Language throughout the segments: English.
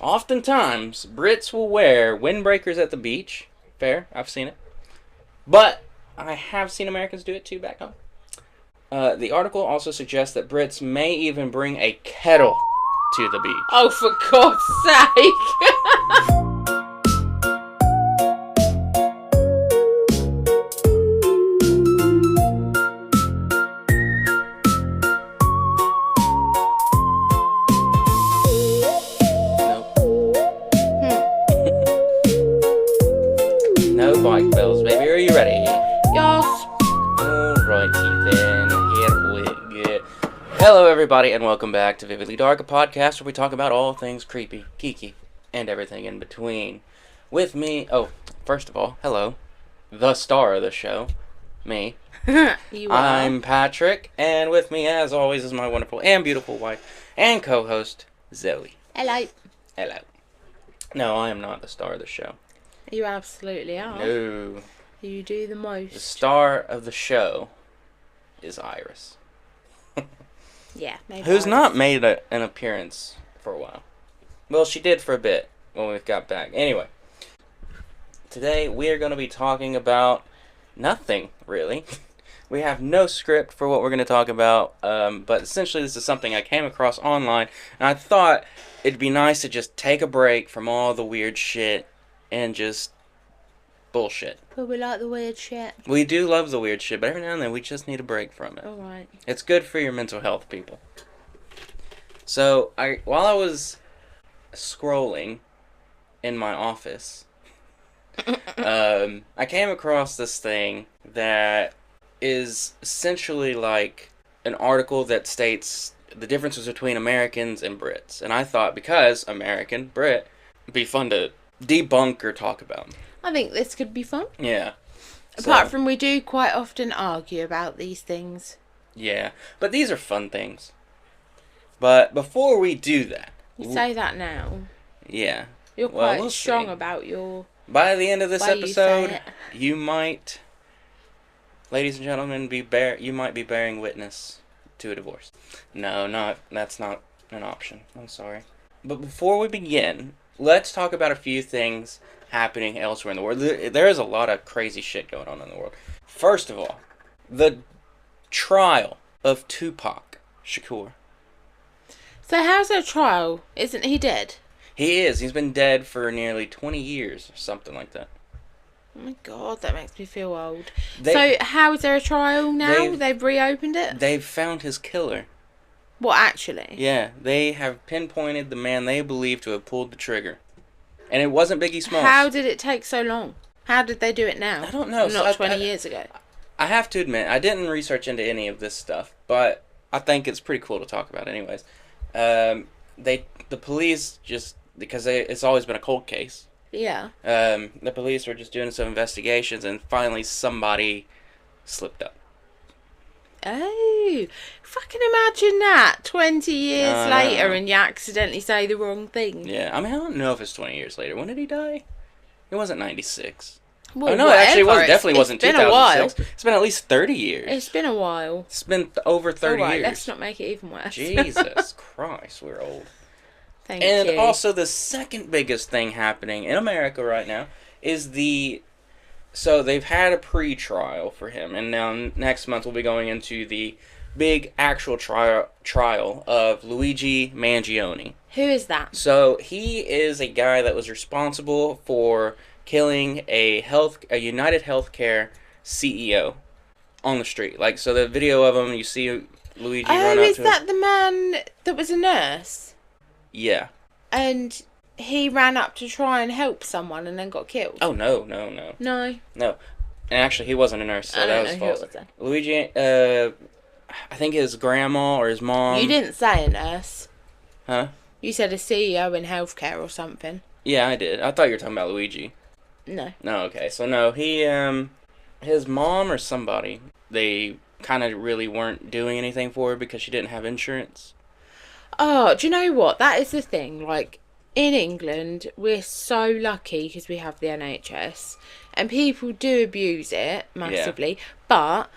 Oftentimes, Brits will wear windbreakers at the beach. Fair, I've seen it. But I have seen Americans do it too back home. The article also suggests that Brits may even bring a kettle to the beach. Oh, for God's sake! No bike bells, baby. Are you ready? Yes. Alrighty then, here we go. Hello everybody and welcome back to Vividly Dark, a podcast where we talk about all things creepy, geeky, and everything in between. With me, first of all, hello, the star of the show, me. You are. I'm Patrick, and with me as always is my wonderful and beautiful wife and co-host, Zoe. Hello. Hello. No, I am not the star of the show. You absolutely are. No. You do the The most. star of the show is Iris. Yeah, maybe. Who's Iris. not made an appearance for a while. Well, she did for a bit when we got back. Anyway, today we are going to be talking about nothing, really. We have no script for what we're going to talk about, but essentially this is something I came across online, and I thought it'd be nice to just take a break from all the weird shit and just bullshit. But we like the weird shit. We do love the weird shit, but every now and then we just need a break from it. Alright. It's good for your mental health, people. So, while I was scrolling in my office, I came across this thing that is essentially like an article that states the differences between Americans and Brits. And I thought, because American, Brit, it'd be fun to debunk or talk about. I think this could be fun. Yeah. Apart from we do quite often argue about these things. Yeah, but these are fun things. But before we do that... You say that now. Yeah. You're Well, quite we'll strong see. about your... By the end of this way you say episode, it. you might, ladies and gentlemen, you might be bearing witness to a divorce. No, that's not an option. I'm sorry. But before we begin, let's talk about a few things happening elsewhere in the world. There is a lot of crazy shit going on in the world. First of all, the trial of Tupac Shakur. So how's their trial? Isn't he dead? He is. He's been dead for nearly 20 years or something like that. Oh my God, that makes me feel old. They- So how is there a trial now? They've reopened it? They've found his killer. What, actually? Yeah, they have pinpointed the man they believe to have pulled the trigger. And it wasn't Biggie Smalls. How did it take so long? How did they do it now? I don't know. Not 20 years ago. I have to admit, I didn't research into any of this stuff, but I think it's pretty cool to talk about anyways. The police just, because it's always been a cold case, Yeah. the police were just doing some investigations, and finally somebody slipped up. Oh, fucking imagine that 20 years I later know. and you accidentally say the wrong thing. Yeah, I mean, I don't know if it's 20 years later. When did he die? It wasn't 96. Well, Oh, no, actually, whatever. definitely wasn't It's been a while. 2006. It's been at least 30 years. It's been a while. It's been over 30 Alright, years. let's not make it even worse. Jesus Christ, we're old. Thank And you. also, the second biggest thing happening in America right now is so they've had a pre-trial for him, and now next month we'll be going into the big actual trial of Luigi Mangione. Who is that? So he is a guy that was responsible for killing a United Healthcare CEO on the street. Like, so the video of him, you see Luigi run Oh, up is to that him. the man that was a nurse? Yeah. And he ran up to try and help someone and then got killed? Oh, no. No. No. And actually, he wasn't a nurse, so I that don't was know who false. it was then. Luigi, I think his grandma or his mom. You didn't say a nurse. Huh? You said a CEO in healthcare or something. Yeah, I did. I thought you were talking about Luigi. No. No, okay. So, no, his mom or somebody, they kind of really weren't doing anything for her because she didn't have insurance. Oh, do you know what? That is the thing. Like, in England, we're so lucky because we have the NHS. And people do abuse it massively. But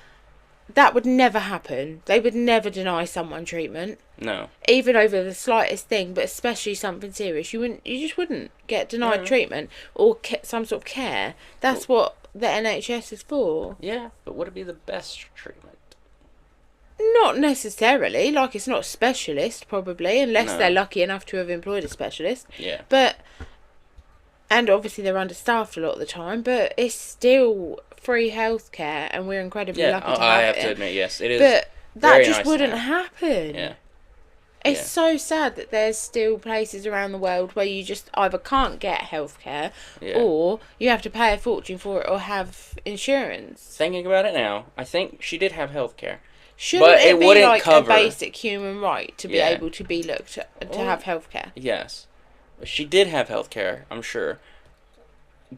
that would never happen. They would never deny someone treatment. No. Even over the slightest thing, but especially something serious. You just wouldn't get denied treatment or some sort of care. That's what the NHS is for. Yeah, but would it be the best treatment? Not necessarily. Like, it's not a specialist, probably, unless they're lucky enough to have employed a specialist. Yeah. And obviously they're understaffed a lot of the time, but it's still free healthcare, and we're incredibly lucky to have it. I have to admit, yes, it is. But that just wouldn't happen. Yeah. It's so sad that there's still places around the world where you just either can't get healthcare or you have to pay a fortune for it or have insurance. Thinking about it now, I think she did have healthcare. Shouldn't it be like a basic human right to be able to be looked at, to have healthcare? Yes. She did have healthcare, I'm sure.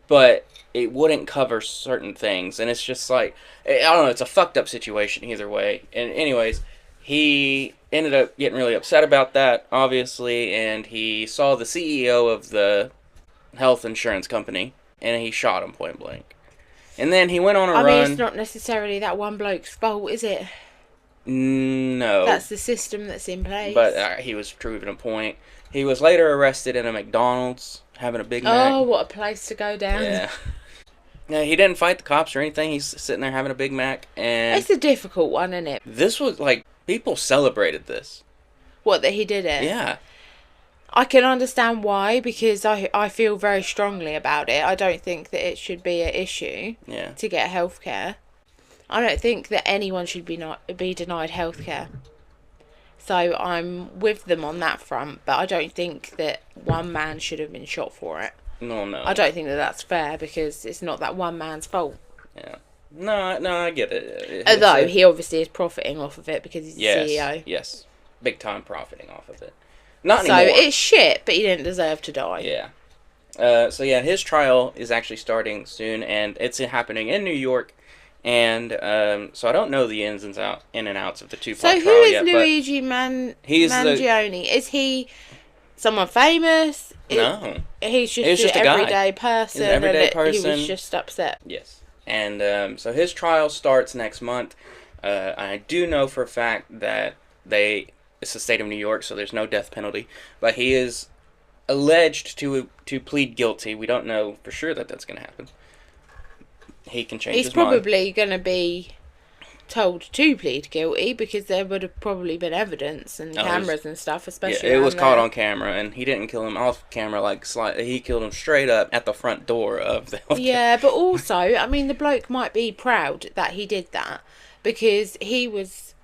But it wouldn't cover certain things. And it's just like, I don't know, it's a fucked up situation either way. And anyways, he ended up getting really upset about that, obviously. And he saw the CEO of the health insurance company. And he shot him point blank. And then he went on a run. I mean, it's not necessarily that one bloke's fault, is it? No. That's the system that's in place. But he was proving a point. He was later arrested in a McDonald's, having a Big Mac. Oh, what a place to go down. Yeah. Yeah, he didn't fight the cops or anything. He's sitting there having a Big Mac. And it's a difficult one, isn't it? This was, like, people celebrated this. What, that he did it? Yeah. I can understand why, because I feel very strongly about it. I don't think that it should be an issue to get healthcare. I don't think that anyone should be denied healthcare. So I'm with them on that front, but I don't think that one man should have been shot for it. No. I don't think that that's fair, because it's not that one man's fault. Yeah. No, I get it. Although he obviously is profiting off of it because he's the CEO. Yes. Big time profiting off of it. Not anymore. So it's shit, but he didn't deserve to die. Yeah. His trial is actually starting soon, and it's happening in New York. And so I don't know the in and outs of the two-part trial yet. So who is Luigi Mangione? Is he someone famous? No. He's just an everyday person. He's an everyday person. He was just upset. Yes. And so his trial starts next month. I do know for a fact that it's the state of New York, so there's no death penalty. But he is alleged to plead guilty. We don't know for sure that that's going to happen. He can change his mind. He's probably going to be told to plead guilty, because there would have probably been evidence and cameras and stuff, especially. Yeah, it was caught on camera, and he didn't kill him off camera. He killed him straight up at the front door of the healthcare. Yeah, but also, I mean, the bloke might be proud that he did that, because he was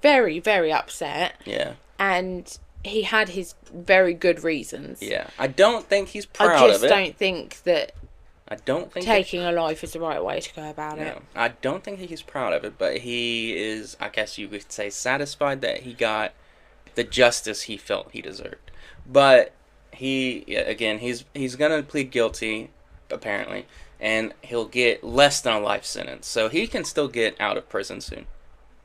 very, very upset. Yeah. And he had his very good reasons. Yeah. I don't think he's proud of it. I just don't think that taking a life is the right way to go about it. I don't think he's proud of it, but he is, I guess you could say, satisfied that he got the justice he felt he deserved. But he's going to plead guilty, apparently, and he'll get less than a life sentence. So he can still get out of prison soon.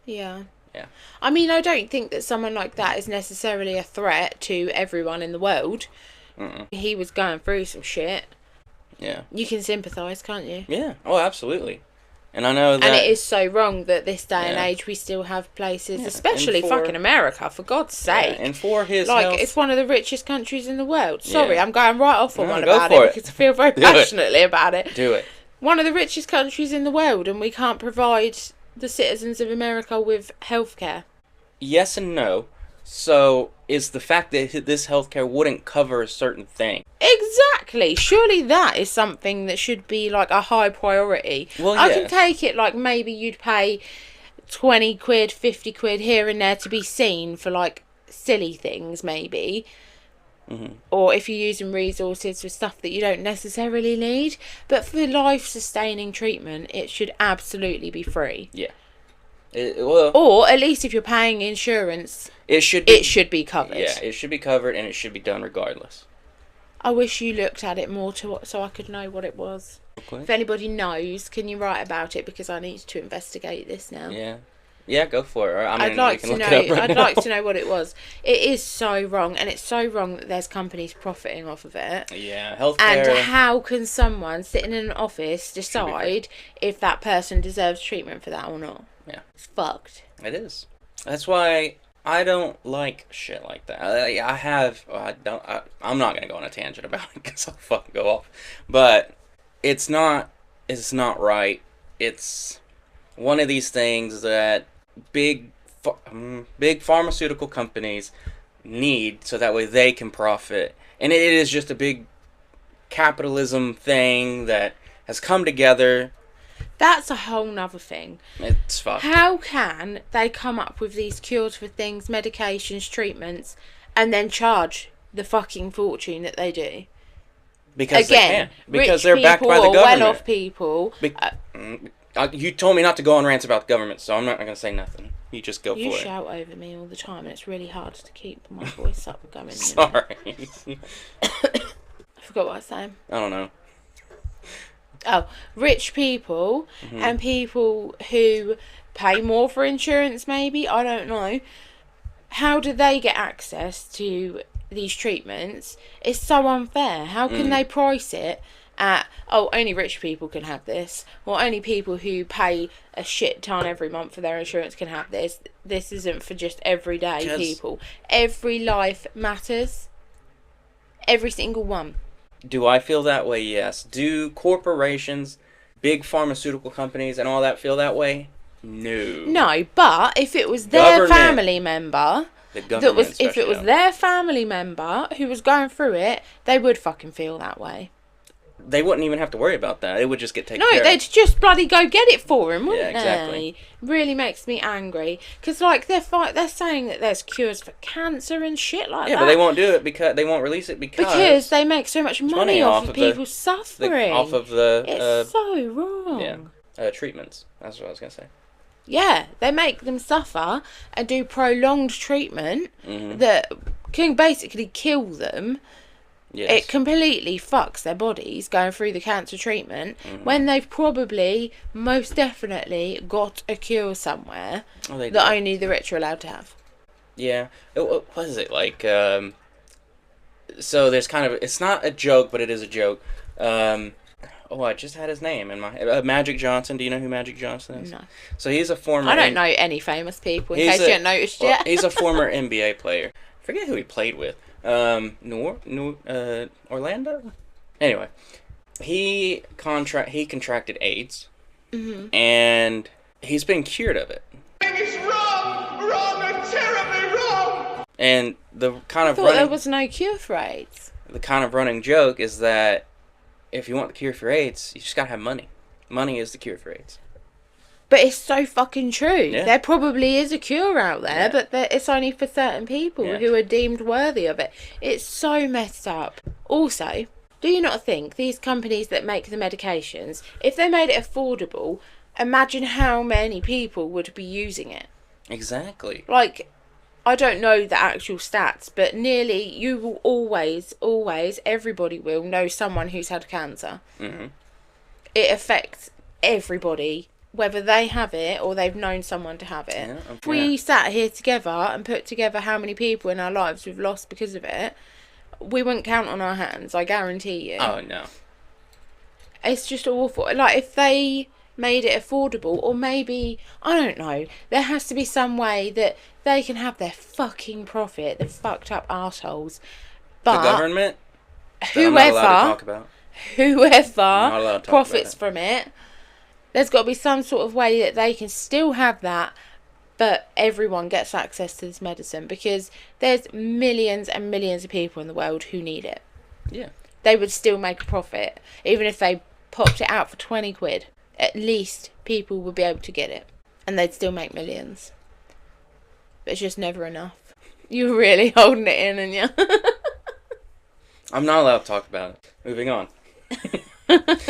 Yeah. Yeah. I mean, I don't think that someone like that is necessarily a threat to everyone in the world. Mm-mm. He was going through some shit. Yeah. You can sympathise, can't you? Yeah. Oh, absolutely. And I know that... And it is so wrong that this day and age we still have places, especially fucking America, for God's sake. And for his it's one of the richest countries in the world. Sorry, I'm going right off on one about it because I feel very passionately about it. Do it. One of the richest countries in the world, and we can't provide the citizens of America with healthcare. Yes and no. So, is the fact that this healthcare wouldn't cover a certain thing. Exactly. Surely that is something that should be like a high priority. Well, I can take it like maybe you'd pay 20 quid, 50 quid here and there to be seen for like silly things maybe. Mm-hmm. Or if you're using resources for stuff that you don't necessarily need. But for life-sustaining treatment, it should absolutely be free. Yeah. Or at least if you're paying insurance, it should be covered. Yeah, it should be covered, and it should be done regardless. I wish you looked at it more so I could know what it was. Okay. If anybody knows, can you write about it, because I need to investigate this now. Yeah, go for it. I'd like to know what it was. It is so wrong, and it's so wrong that there's companies profiting off of it. Yeah, healthcare. And how can someone sitting in an office decide if that person deserves treatment for that or not? Yeah. It's fucked. It is. That's why I don't like shit like that. I'm not going to go on a tangent about it because I'll fucking go off. But it's not right. It's one of these things that big pharmaceutical companies need so that way they can profit. And it is just a big capitalism thing that has come together. That's a whole nother thing. It's fucked. How can they come up with these cures for things, medications, treatments, and then charge the fucking fortune that they do? Because they can. Because they're backed by the government. Well-off people. You told me not to go on rants about the government, so I'm not going to say nothing. You just go for it. You shout over me all the time, and it's really hard to keep my voice up going. Sorry. I forgot what I was saying. I don't know. Oh, rich people and people who pay more for insurance, maybe, I don't know. How do they get access to these treatments? It's so unfair. How can they price it at, only rich people can have this, or only people who pay a shit ton every month for their insurance can have this? This isn't for just everyday people. Every life matters. Every single one. Do I feel that way? Yes. Do corporations, big pharmaceutical companies and all that feel that way? No. No, but if it was their family member, if it was their family member who was going through it, they would fucking feel that way. They wouldn't even have to worry about that. It would just get taken care of. No, they'd just bloody go get it for him, wouldn't exactly. they? Really makes me angry. Because, like, they're saying that there's cures for cancer and shit like that. Yeah, but they won't do it because... They won't release it because they make so much money off of people suffering. Off of the... It's so wrong. Yeah. Treatments. That's what I was going to say. Yeah, they make them suffer and do prolonged treatment that can basically kill them. Yes. It completely fucks their bodies going through the cancer treatment when they've probably, most definitely, got a cure somewhere that only the rich are allowed to have. Yeah. What is it? Like, so there's kind of... It's not a joke, but it is a joke. I just had his name in my... Magic Johnson. Do you know who Magic Johnson is? No. So he's a former... I don't know any famous people, in case you haven't noticed yet. He's a former NBA player. I forget who he played with. Orlando? Anyway, he contracted AIDS, and he's been cured of it. And it's wrong and terribly wrong. And the kind of there was no cure for AIDS. The kind of running joke is that if you want the cure for AIDS, you just gotta have money. Money is the cure for AIDS. But it's so fucking true. Yeah. There probably is a cure out there, but it's only for certain people who are deemed worthy of it. It's so messed up. Also, do you not think these companies that make the medications, if they made it affordable, imagine how many people would be using it? Exactly. Like, I don't know the actual stats, but nearly you will always, everybody will know someone who's had cancer. Mm-hmm. It affects everybody, whether they have it or they've known someone to have it. Yeah, okay. If we sat here together and put together how many people in our lives we've lost because of it, we wouldn't count on our hands, I guarantee you. Oh, no. It's just awful. Like, if they made it affordable, or maybe, I don't know, there has to be some way that they can have their fucking profit, the fucked up arseholes. But the government? Whoever profits from it, there's got to be some sort of way that they can still have that, but everyone gets access to this medicine, because there's millions and millions of people in the world who need it. Yeah. They would still make a profit, even if they popped it out for 20 quid. At least people would be able to get it, and they'd still make millions. But it's just never enough. You're really holding it in, and I'm not allowed to talk about it. Moving on.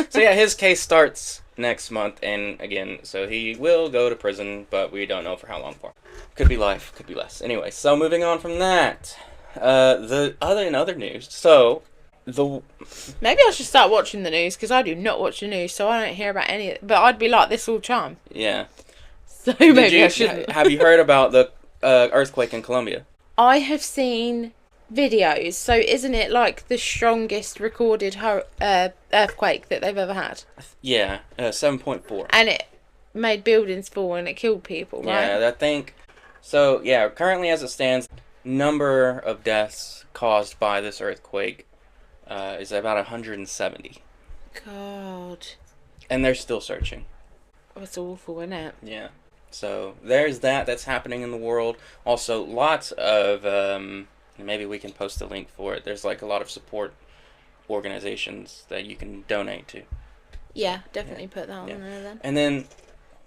So yeah, his case starts next month, and again, so he will go to prison, but we don't know for how long for. Could be life, could be less. Anyway, so moving on from that, in other news, so maybe I should start watching the news, because I do not watch the news, so I don't hear about any of it, but I'd be like this all the time. Yeah. So maybe I shouldn't. Have you heard about the earthquake in Colombia? I have seen videos. So isn't it like the strongest recorded earthquake that they've ever had? Yeah, 7.4. And made buildings fall and it killed people, right? Yeah, I think... So, yeah, currently as it stands, number of deaths caused by this earthquake is about 170. God. And they're still searching. That's awful, isn't it? Yeah. So, there's that's happening in the world. Also, lots of... maybe we can post a link for it. There's, like, a lot of support organizations that you can donate to. Yeah, definitely put that on there then. And then,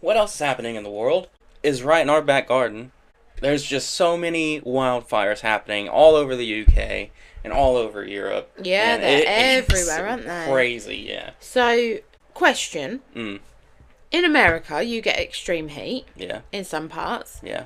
what else is happening in the world is right in our back garden. There's just so many wildfires happening all over the UK and all over Europe. Yeah, and they're everywhere, aren't they? Crazy, yeah. So, question. Mm. In America, you get extreme heat. Yeah. In some parts. Yeah.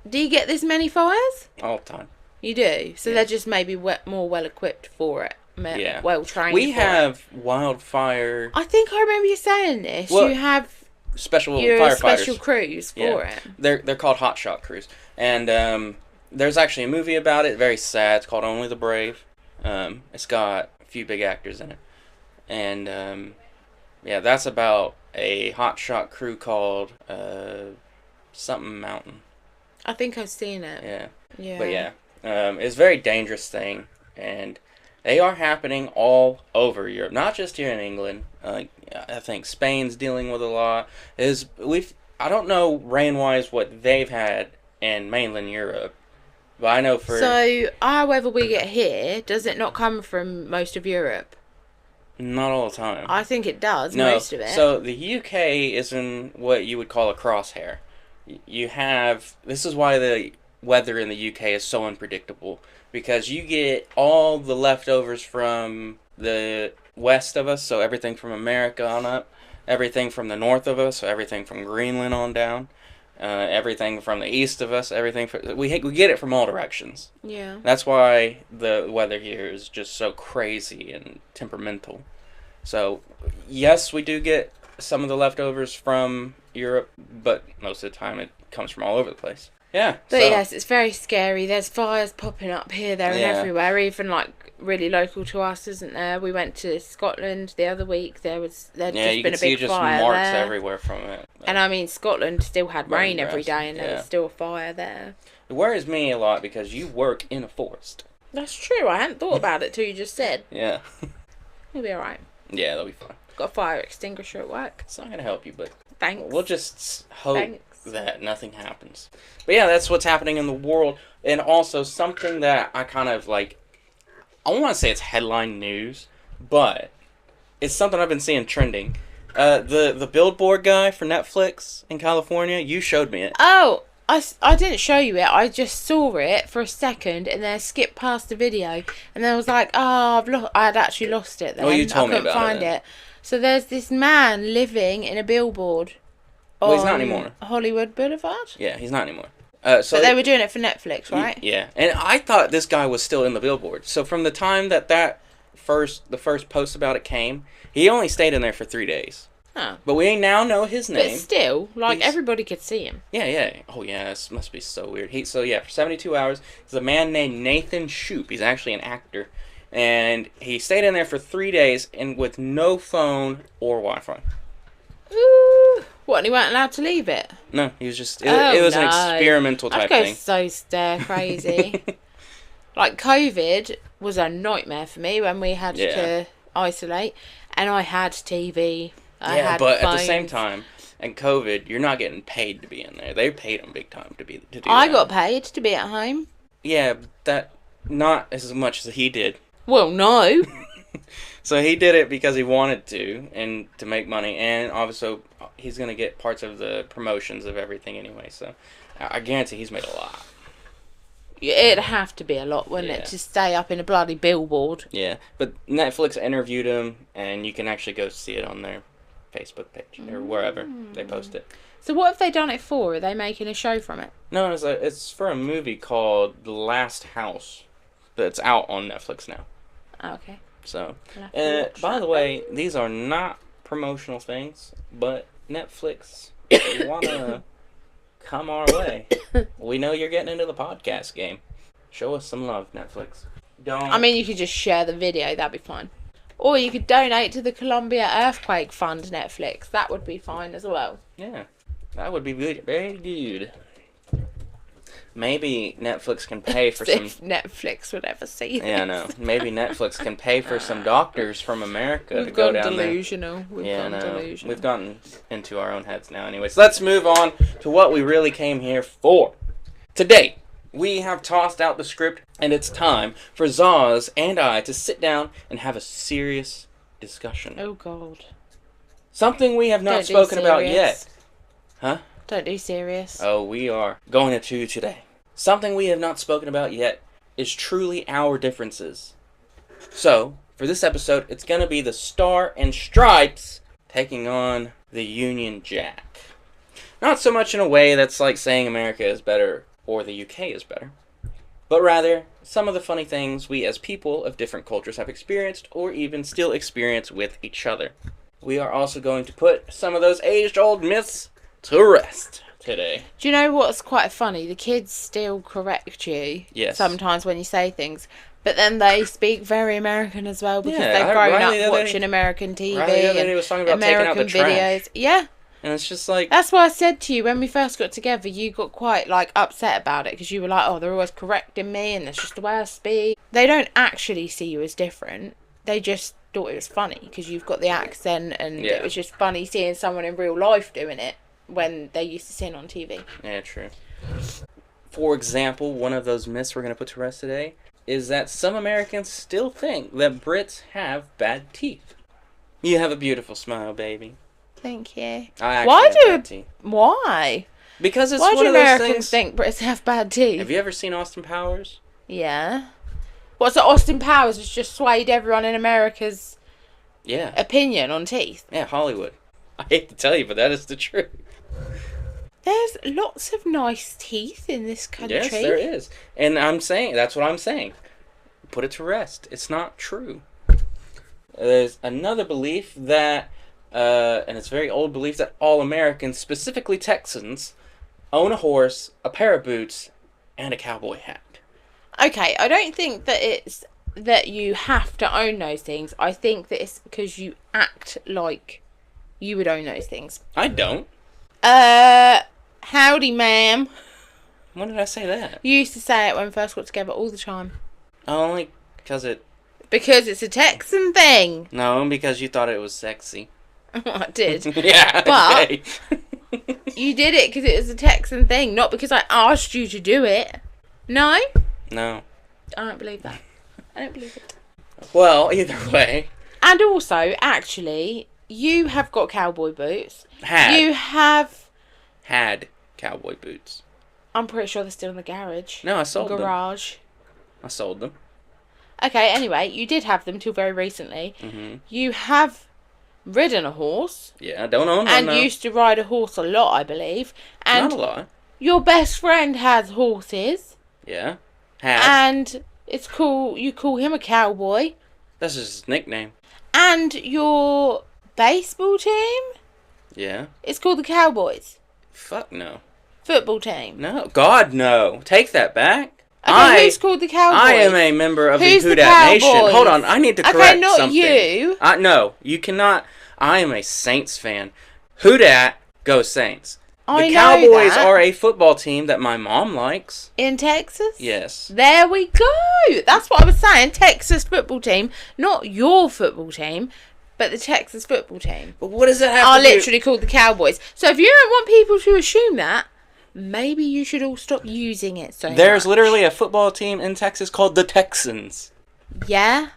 Do you get this many fires? All the time. You do? So they're just maybe more well-equipped for it. Well trained. We have wildfire... I think I remember you saying this. Well, you have... Special firefighters. Special crews for it. They're called hotshot crews. And there's actually a movie about it, very sad. It's called Only the Brave. It's got a few big actors in it. And that's about a hotshot crew called something Mountain. I think I've seen it. Yeah. Yeah. But it's a very dangerous thing, and they are happening all over Europe, not just here in England. I think Spain's dealing with a lot. I don't know rain-wise what they've had in mainland Europe, but I know for... So, our weather we get here, does it not come from most of Europe? Not all the time. I think it does, no. most of it. So, the UK is in what you would call a crosshair. You have... This is why the weather in the UK is so unpredictable, because you get all the leftovers from the west of us, so everything from America on up, everything from the north of us, so everything from Greenland on down, everything from the east of us, we get it from all directions. Yeah. That's why the weather here is just so crazy and temperamental. So, yes, we do get some of the leftovers from Europe, but most of the time it comes from all over the place. Yeah. But yes, it's very scary. There's fires popping up here, there, and everywhere. Even like really local to us, isn't there? We went to Scotland the other week. There'd just been a big fire. Yeah, you can see just marks everywhere from it. And I mean, Scotland still had rain every day, and there was still a fire there. It worries me a lot because you work in a forest. That's true. I hadn't thought about it till you just said. Yeah. You'll be all right. Yeah, that'll be fine. Got a fire extinguisher at work. It's not gonna help you, but thanks. We'll just hope that nothing happens. But yeah, that's what's happening in the world. And also something that I kind of like, I want to say it's headline news, but it's something I've been seeing trending. The billboard guy for Netflix in California, you showed me it. Oh, I didn't show you it. I just saw it for a second and then skipped past the video. And then I was like, oh, I had actually lost it then. Oh, you told me about it. I couldn't find it. So there's this man living in a billboard. Well, he's not anymore. Hollywood Boulevard? Yeah, he's not anymore. But they were doing it for Netflix, right? Yeah. And I thought this guy was still in the billboard. So from the time the first post about it came, he only stayed in there for 3 days. Huh. But we now know his name. But still, everybody could see him. Yeah. Oh, yeah, this must be so weird. For 72 hours, he's a man named Nathan Shoup. He's actually an actor. And he stayed in there for 3 days and with no phone or Wi-Fi. Ooh. What, and he weren't allowed to leave it? No, he was just... It was an experimental type thing. So stir crazy. Like, COVID was a nightmare for me when we had to isolate. And I had TV. I had but phones. At the same time, in COVID, you're not getting paid to be in there. They paid him big time to do that. I got paid to be at home. Yeah, that... Not as much as he did. Well, no. So he did it because he wanted to, and to make money, and obviously he's going to get parts of the promotions of everything anyway, so I guarantee he's made a lot. It'd have to be a lot, wouldn't it, to stay up in a bloody billboard. Yeah, but Netflix interviewed him, and you can actually go see it on their Facebook page, or wherever they post it. So what have they done it for? Are they making a show from it? No, it's for a movie called The Last House that's out on Netflix now. Okay. So, by the way, these are not promotional things, but Netflix, if you want to come our way, we know you're getting into the podcast game. Show us some love, Netflix. I mean, you could just share the video, that'd be fine. Or you could donate to the Columbia Earthquake Fund, Netflix. That would be fine as well. Yeah, that would be good. Very good. Maybe Netflix can pay for some... If Netflix would ever see this. Yeah, I know. Maybe Netflix can pay for some doctors from America to go down delusional. there. Delusional. We've gotten into our own heads now. Anyways, let's move on to what we really came here for. Today, we have tossed out the script, and it's time for Zaz and I to sit down and have a serious discussion. Oh, God. Something we have not spoken about yet. Huh? Don't do serious. Oh, we are going to today. Something we have not spoken about yet is truly our differences. So, for this episode, it's going to be the Star and Stripes taking on the Union Jack. Not so much in a way that's like saying America is better or the UK is better, but rather some of the funny things we as people of different cultures have experienced or even still experience with each other. We are also going to put some of those age-old myths to rest today. Do you know what's quite funny? The kids still correct you sometimes when you say things, but then they speak very American as well because they've grown up watching American TV and American videos. Yeah. And it's just like... That's why I said to you, when we first got together, you got quite, upset about it because you were like, oh, they're always correcting me and that's just the way I speak. They don't actually see you as different. They just thought it was funny because you've got the accent and it was just funny seeing someone in real life doing it when they used to see it on TV. Yeah, true. For example, one of those myths we're going to put to rest today is that some Americans still think that Brits have bad teeth. You have a beautiful smile, baby. Thank you. Why? Because it's one of those Americans things... think Brits have bad teeth? Have you ever seen Austin Powers? Yeah. What's so Austin Powers has just swayed everyone in America's opinion on teeth? Yeah, Hollywood. I hate to tell you, but that is the truth. There's lots of nice teeth in this country. Yes, there is. And that's what I'm saying. Put it to rest. It's not true. There's another belief that, and it's a very old belief, that all Americans, specifically Texans, own a horse, a pair of boots, and a cowboy hat. Okay, I don't think that it's that you have to own those things. I think that it's because you act like you would own those things. I don't. Howdy, ma'am. When did I say that? You used to say it when we first got together all the time. Only because it... Because it's a Texan thing. No, because you thought it was sexy. I did. Yeah, but okay. You did it because it was a Texan thing, not because I asked you to do it. No? No. I don't believe that. I don't believe it. Well, either way. And also, actually, you have got cowboy boots. You have... Had cowboy boots. I'm pretty sure they're still in the garage. No, I sold them. Garage. I sold them. Okay, anyway, you did have them till very recently. Mm-hmm. You have ridden a horse. Yeah, I don't own one, and used to ride a horse a lot, I believe. And not a lot. Your best friend has horses. Yeah. And it's cool. You call him a cowboy. That's just his nickname. And your baseball team? Yeah. It's called the Cowboys. Fuck no. Football team? No. God, no. Take that back. Okay, who's called the Cowboys? I am a member of the Who Dat Nation. Hold on, I need to correct something. Okay, not you. No, you cannot. I am a Saints fan. Who Dat, go Saints. The Cowboys are a football team that my mom likes. In Texas? Yes. There we go. That's what I was saying. Texas football team. Not your football team, but the Texas football team. But what does that have to do? Are literally called the Cowboys. So if you don't want people to assume that, maybe you should all stop using it so There's literally a football team in Texas called the Texans. Yeah.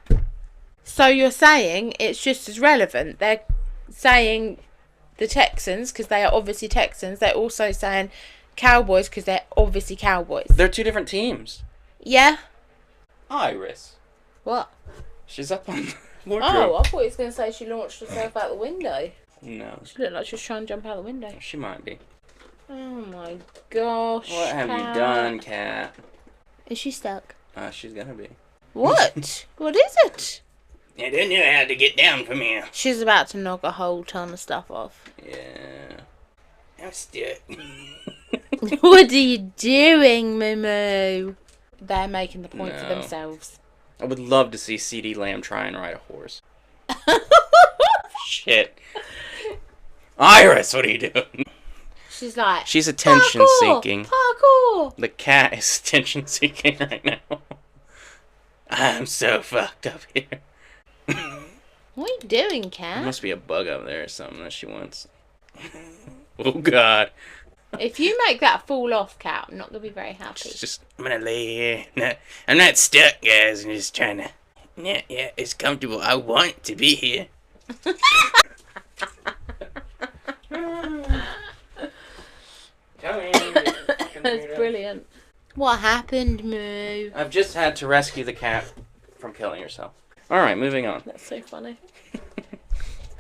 So you're saying it's just as relevant. They're saying the Texans because they are obviously Texans. They're also saying Cowboys because they're obviously Cowboys. They're two different teams. Yeah. Iris. What? She's up on the wardrobe. Oh, I thought he was going to say she launched herself out the window. No. She looked like she was trying to jump out the window. She might be. Oh my gosh. What have you done, Kat? Is she stuck? She's gonna be. What? What is it? I didn't know how to get down from here. She's about to knock a whole ton of stuff off. Yeah. I'm stuck. What are you doing, Moo? They're making the point for themselves. I would love to see C.D. Lamb try and ride a horse. Shit. Iris, what are you doing? She's like... She's attention-seeking. Parkour! The cat is attention-seeking right now. I'm so fucked up here. What are you doing, cat? There must be a bug up there or something that she wants. Oh, God. If you make that fall off, cat, I'm not going to be very happy. I'm going to lay here. No, I'm not stuck, guys. I'm just trying to... Yeah, it's comfortable. I want to be here. That's brilliant. What happened, Moo? I've just had to rescue the cat from killing herself. Alright, moving on. That's so funny.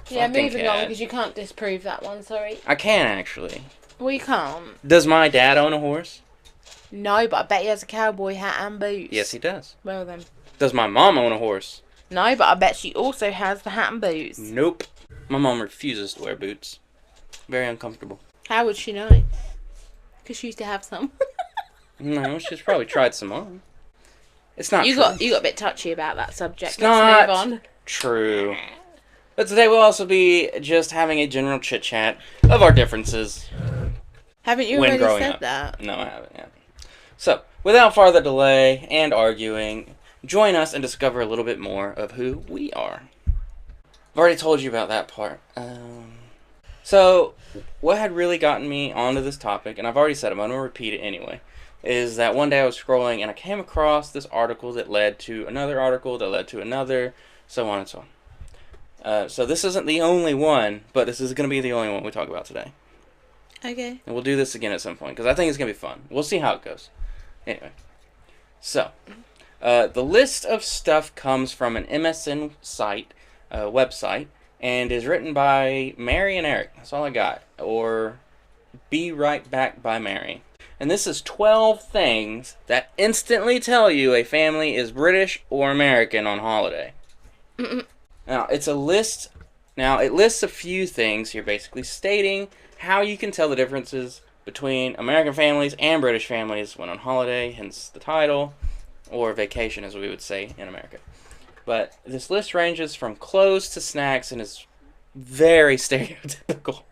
Yeah, moving on, because you can't disprove that one, sorry. I can, actually. Well, you can't. Does my dad own a horse? No, but I bet he has a cowboy hat and boots. Yes, he does. Well, then. Does my mom own a horse? No, but I bet she also has the hat and boots. Nope. My mom refuses to wear boots. Very uncomfortable. How would she know? Because she used to have some. No, she's probably tried some on. It's not you true. got a bit touchy about that subject. It's Let's not move on. True. But today we'll also be just having a general chit-chat of our differences. Haven't you already said that? No, I haven't yet. So, without farther delay and arguing, join us and discover a little bit more of who we are. I've already told you about that part. So, what had really gotten me onto this topic, and I've already said it, but I'm going to repeat it anyway, is that one day I was scrolling and I came across this article that led to another article that led to another, so on and so on. So this isn't the only one, but this is going to be the only one we talk about today. Okay. And we'll do this again at some point, because I think it's going to be fun. We'll see how it goes. Anyway. So, the list of stuff comes from an MSN site, website, and is written by Mary and Eric. That's all I got. Or Be Right Back by Mary. And this is 12 things that instantly tell you a family is British or American on holiday. Now, it's a list. Now, it lists a few things here, basically stating how you can tell the differences between American families and British families when on holiday, hence the title, or vacation, as we would say in America. But this list ranges from clothes to snacks and is very stereotypical.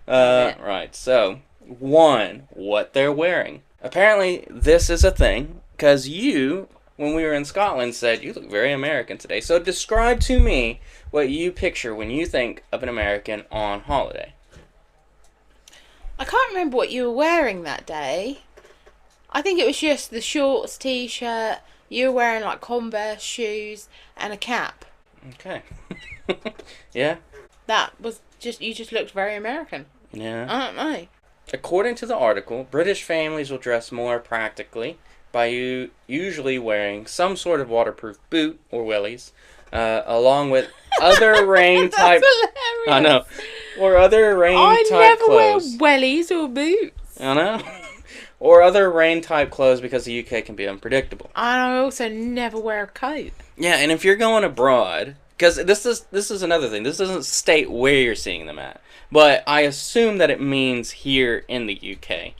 Right, so, 1, what they're wearing. Apparently, this is a thing, because you, when we were in Scotland, said, you look very American today. So describe to me what you picture when you think of an American on holiday. I can't remember what you were wearing that day. I think it was just the shorts, t-shirt. You were wearing like Converse shoes and a cap. Okay. Yeah? That was just, you just looked very American. Yeah. I don't know. According to the article, British families will dress more practically by usually wearing some sort of waterproof boot or wellies, along with other rain-type... I know. Or other rain-type clothes. I never wear wellies or boots. I know. Or other rain-type clothes because the UK can be unpredictable. And I also never wear a coat. Yeah, and if you're going abroad... Because this is another thing. This doesn't state where you're seeing them at. But I assume that it means here in the UK.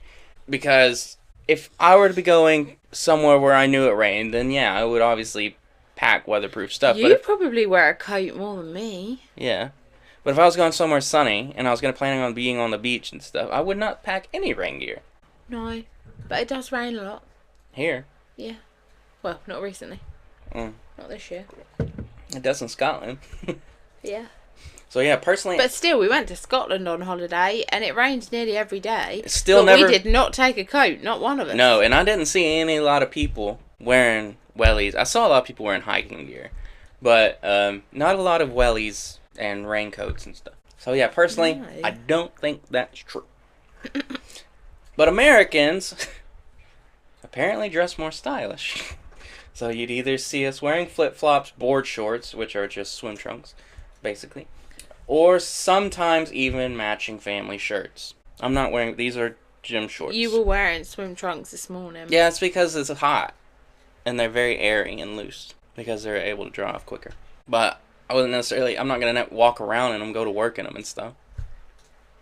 Because if I were to be going somewhere where I knew it rained, then yeah, I would obviously pack weatherproof stuff. You probably wear a coat more than me. Yeah. But if I was going somewhere sunny and I was going to plan on being on the beach and stuff, I would not pack any rain gear. No. But it does rain a lot. Here? Yeah. Well, not recently. Not this year. It does in Scotland. Yeah. So yeah, personally... But still, we went to Scotland on holiday and it rains nearly every day. Still but never... we did not take a coat, not one of us. No, and I didn't see a lot of people wearing wellies. I saw a lot of people wearing hiking gear. But not a lot of wellies and raincoats and stuff. So yeah, personally, no. I don't think that's true. But Americans apparently dress more stylish. So you'd either see us wearing flip-flops, board shorts, which are just swim trunks, basically, or sometimes even matching family shirts. I'm not wearing... These are gym shorts. You were wearing swim trunks this morning. Yeah, it's because it's hot, and they're very airy and loose, because they're able to dry off quicker. But I wasn't necessarily... I'm not going to walk around in them, go to work in them and stuff.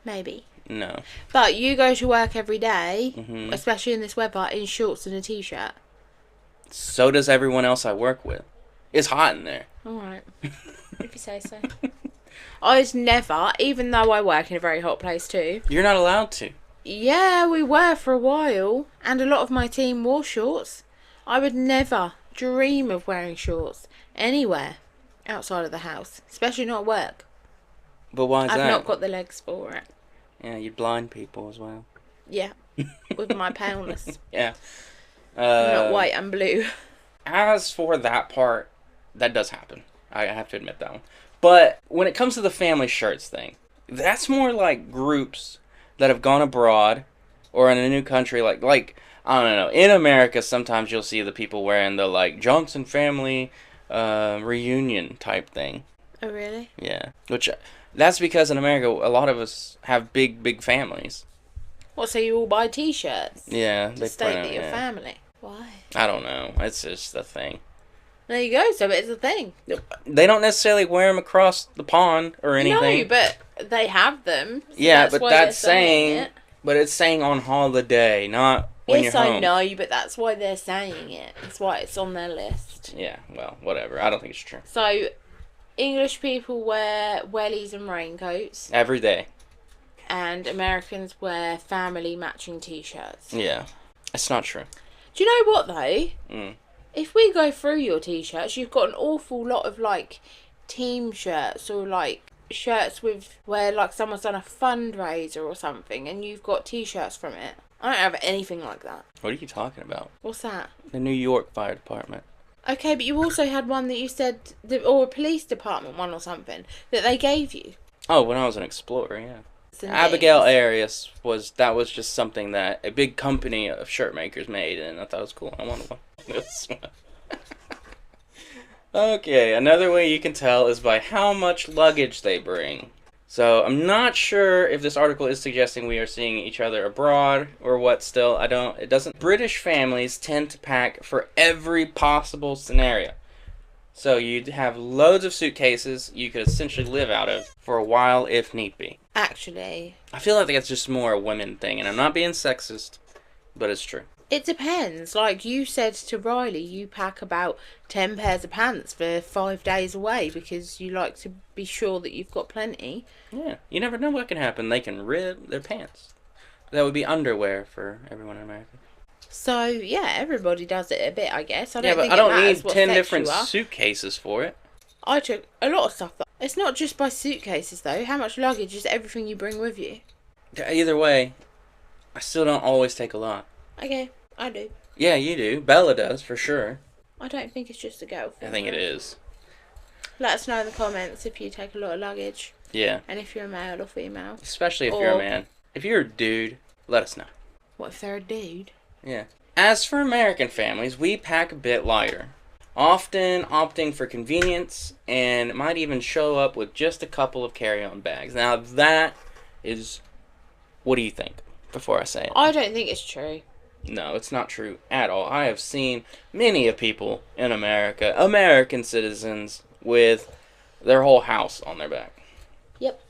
Maybe. No. But you go to work every day, especially in this weather, in shorts and a t-shirt. So does everyone else I work with. It's hot in there. Alright. If you say so. I'd never, even though I work in a very hot place too. You're not allowed to. Yeah, we were for a while. And a lot of my team wore shorts. I would never dream of wearing shorts anywhere outside of the house. Especially not at work. But why is that? I've not got the legs for it. Yeah, you blind people as well. Yeah. With my paleness. Yeah. I'm not white and blue. As for that part, that does happen. I have to admit that one. But when it comes to the family shirts thing, that's more like groups that have gone abroad or in a new country. Like I don't know. In America, sometimes you'll see the people wearing the like Johnson family reunion type thing. Oh, really? Yeah. Which, that's because in America, a lot of us have big families. What, so you all buy t-shirts? Yeah. To state that you're family? Why? I don't know. It's just a thing. There you go. So it's a thing. They don't necessarily wear them across the pond or anything. No, but they have them. So yeah, but that's saying... But it's saying on holiday, not when you're home. Yes, I know, but that's why they're saying it. That's why it's on their list. Yeah, well, whatever. I don't think it's true. So, English people wear wellies and raincoats. Every day. And Americans wear family matching t-shirts. Yeah. It's not true. Do you know what, though? If we go through your t-shirts, you've got an awful lot of, like, team shirts or, like, shirts with where, like, someone's done a fundraiser or something and you've got t-shirts from it. I don't have anything like that. What are you talking about? What's that? The New York Fire Department. Okay, but you also had one that you said, or a police department one or something, that they gave you. Oh, when I was an explorer, yeah. Abigail Arias was just something that a big company of shirt makers made, and I thought it was cool. I wanted one. Okay, another way you can tell is by how much luggage they bring. So I'm not sure if this article is suggesting we are seeing each other abroad or what still. It doesn't. British families tend to pack for every possible scenario. So you'd have loads of suitcases you could essentially live out of for a while if need be. Actually, I feel like that's just more a women thing, and I'm not being sexist, but it's true. It depends. Like you said to Riley, you pack about 10 pairs of pants for 5 days away because you like to be sure that you've got plenty. Yeah, you never know what can happen. They can rip their pants. That would be underwear for everyone in America. So, yeah, everybody does it a bit, I guess. I don't need 10 different suitcases for it. I took a lot of stuff. It's not just by suitcases, though. How much luggage is everything you bring with you? Either way, I still don't always take a lot. Okay, I do. Yeah, you do. Bella does, for sure. I don't think it's just a girl thing. I think it is. Let us know in the comments if you take a lot of luggage. Yeah. And if you're a male or female. Especially if you're a man. If you're a dude, let us know. What if they're a dude? Yeah. As for American families, we pack a bit lighter. Often opting for convenience and might even show up with just a couple of carry-on bags. Now that is... What do you think before I say it? I don't think it's true. No, it's not true at all. I have seen many of people in America, American citizens, with their whole house on their back. Yep.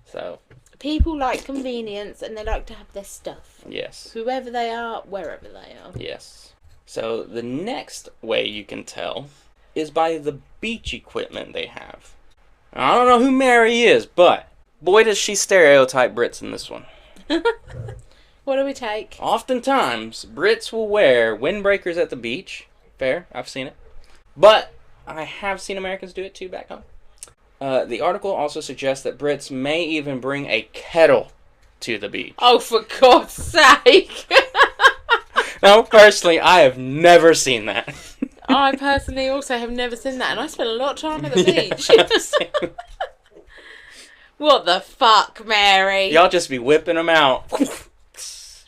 So. People like convenience and they like to have their stuff. Yes. Whoever they are, wherever they are. Yes. So the next way you can tell is by the beach equipment they have. I don't know who Mary is, but boy does she stereotype Brits in this one. What do we take? Oftentimes, Brits will wear windbreakers at the beach. Fair, I've seen it. But I have seen Americans do it too back home. The article also suggests that Brits may even bring a kettle to the beach. Oh, for God's sake! Now, personally, I have never seen that. I personally also have never seen that, and I spent a lot of time at the beach. What the fuck, Mary? Y'all just be whipping them out.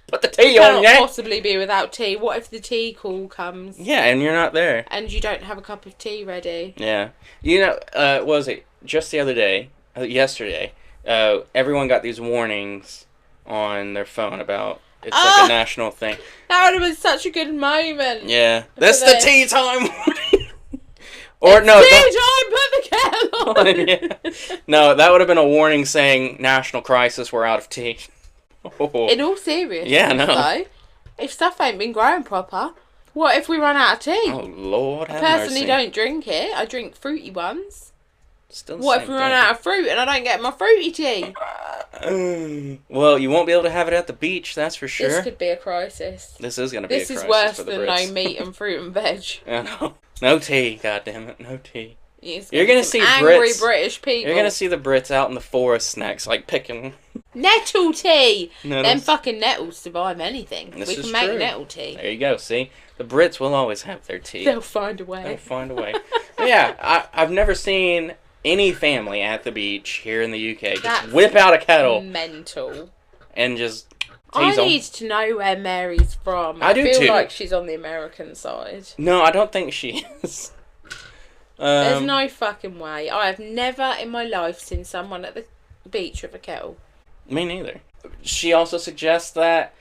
Put the tea you on, yeah? cannot possibly be without tea. What if the tea call comes? Yeah, and you're not there. And you don't have a cup of tea ready. Yeah. You know, what was it? Just the other day, yesterday, everyone got these warnings on their phone about it's like a national thing. That would have been such a good moment. Yeah. That's the tea time warning. Or it's no, tea time, put the kettle on. Yeah. No, that would have been a warning saying national crisis, we're out of tea. Oh. In all seriousness, yeah, no. though, if stuff ain't been growing proper, What if we run out of tea? Oh, Lord have mercy. I personally mercy. don't drink it. I drink fruity ones. Still what if we run out of fruit and I don't get my fruity tea? Well, you won't be able to have it at the beach, that's for sure. This could be a crisis. This is going to be a crisis. This is worse for the than Brits. no meat and fruit and veg. I know. No tea, goddammit, no tea. You're going to see angry Brits, British people. You're going to see the Brits out in the forest next, like picking... Nettle tea! Nettles. Them fucking nettles survive anything. We can make nettle tea. There you go, see? The Brits will always have their tea. They'll find a way. They'll find a way. Yeah, I've never seen any family at the beach here in the UK just whip out a kettle. Mental. And just... I need to know where Mary's from. I do too. I feel like she's on the American side. No, I don't think she is. There's no fucking way. I have never in my life seen someone at the beach with a kettle. Me neither. She also suggests that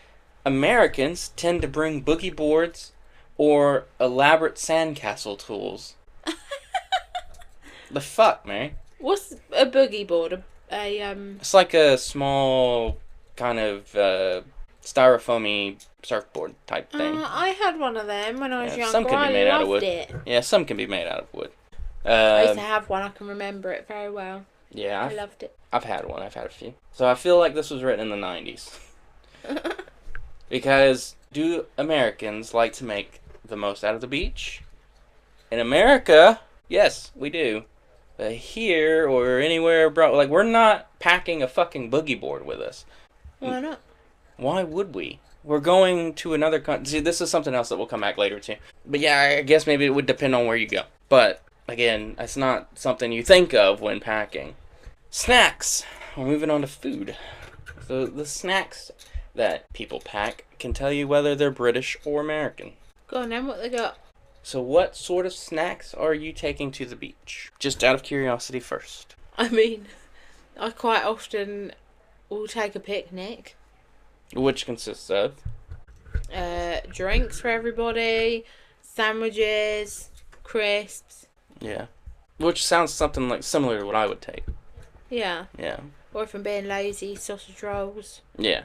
Americans tend to bring boogie boards or elaborate sandcastle tools. The fuck, Mary? What's a boogie board? It's like a small kind of styrofoamy surfboard type thing. I had one of them when I was younger. Some can be made out of wood. It. Yeah, some can be made out of wood. I used to have one. I can remember it very well. Yeah, I loved it. I've had one. I've had a few. So I feel like this was written in the 90s. Because do Americans like to make the most out of the beach? In America, yes, we do. But here or anywhere, bro, like we're not packing a fucking boogie board with us. Why not? Why would we? We're going to another country. See, this is something else that we'll come back later to. But yeah, I guess maybe it would depend on where you go. But again, that's not something you think of when packing. Snacks. We're moving on to food. So the snacks that people pack can tell you whether they're British or American. Go on then, what they got? So what sort of snacks are you taking to the beach? Just out of curiosity first. I mean, I quite often will take a picnic. Which consists of? Drinks for everybody, sandwiches, crisps. Yeah. Which sounds something like similar to what I would take. Yeah. Yeah. Or if I'm being lazy, sausage rolls. Yeah.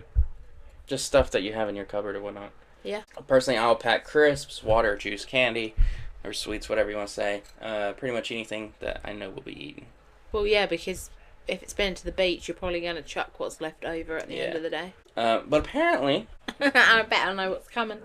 Just stuff that you have in your cupboard or whatnot. Yeah. Personally, I'll pack crisps, water, juice, candy, or sweets, whatever you want to say. Pretty much anything that I know will be eaten. Well, yeah, because if it's been to the beach, you're probably going to chuck what's left over at the end of the day. But apparently... I bet I know what's coming.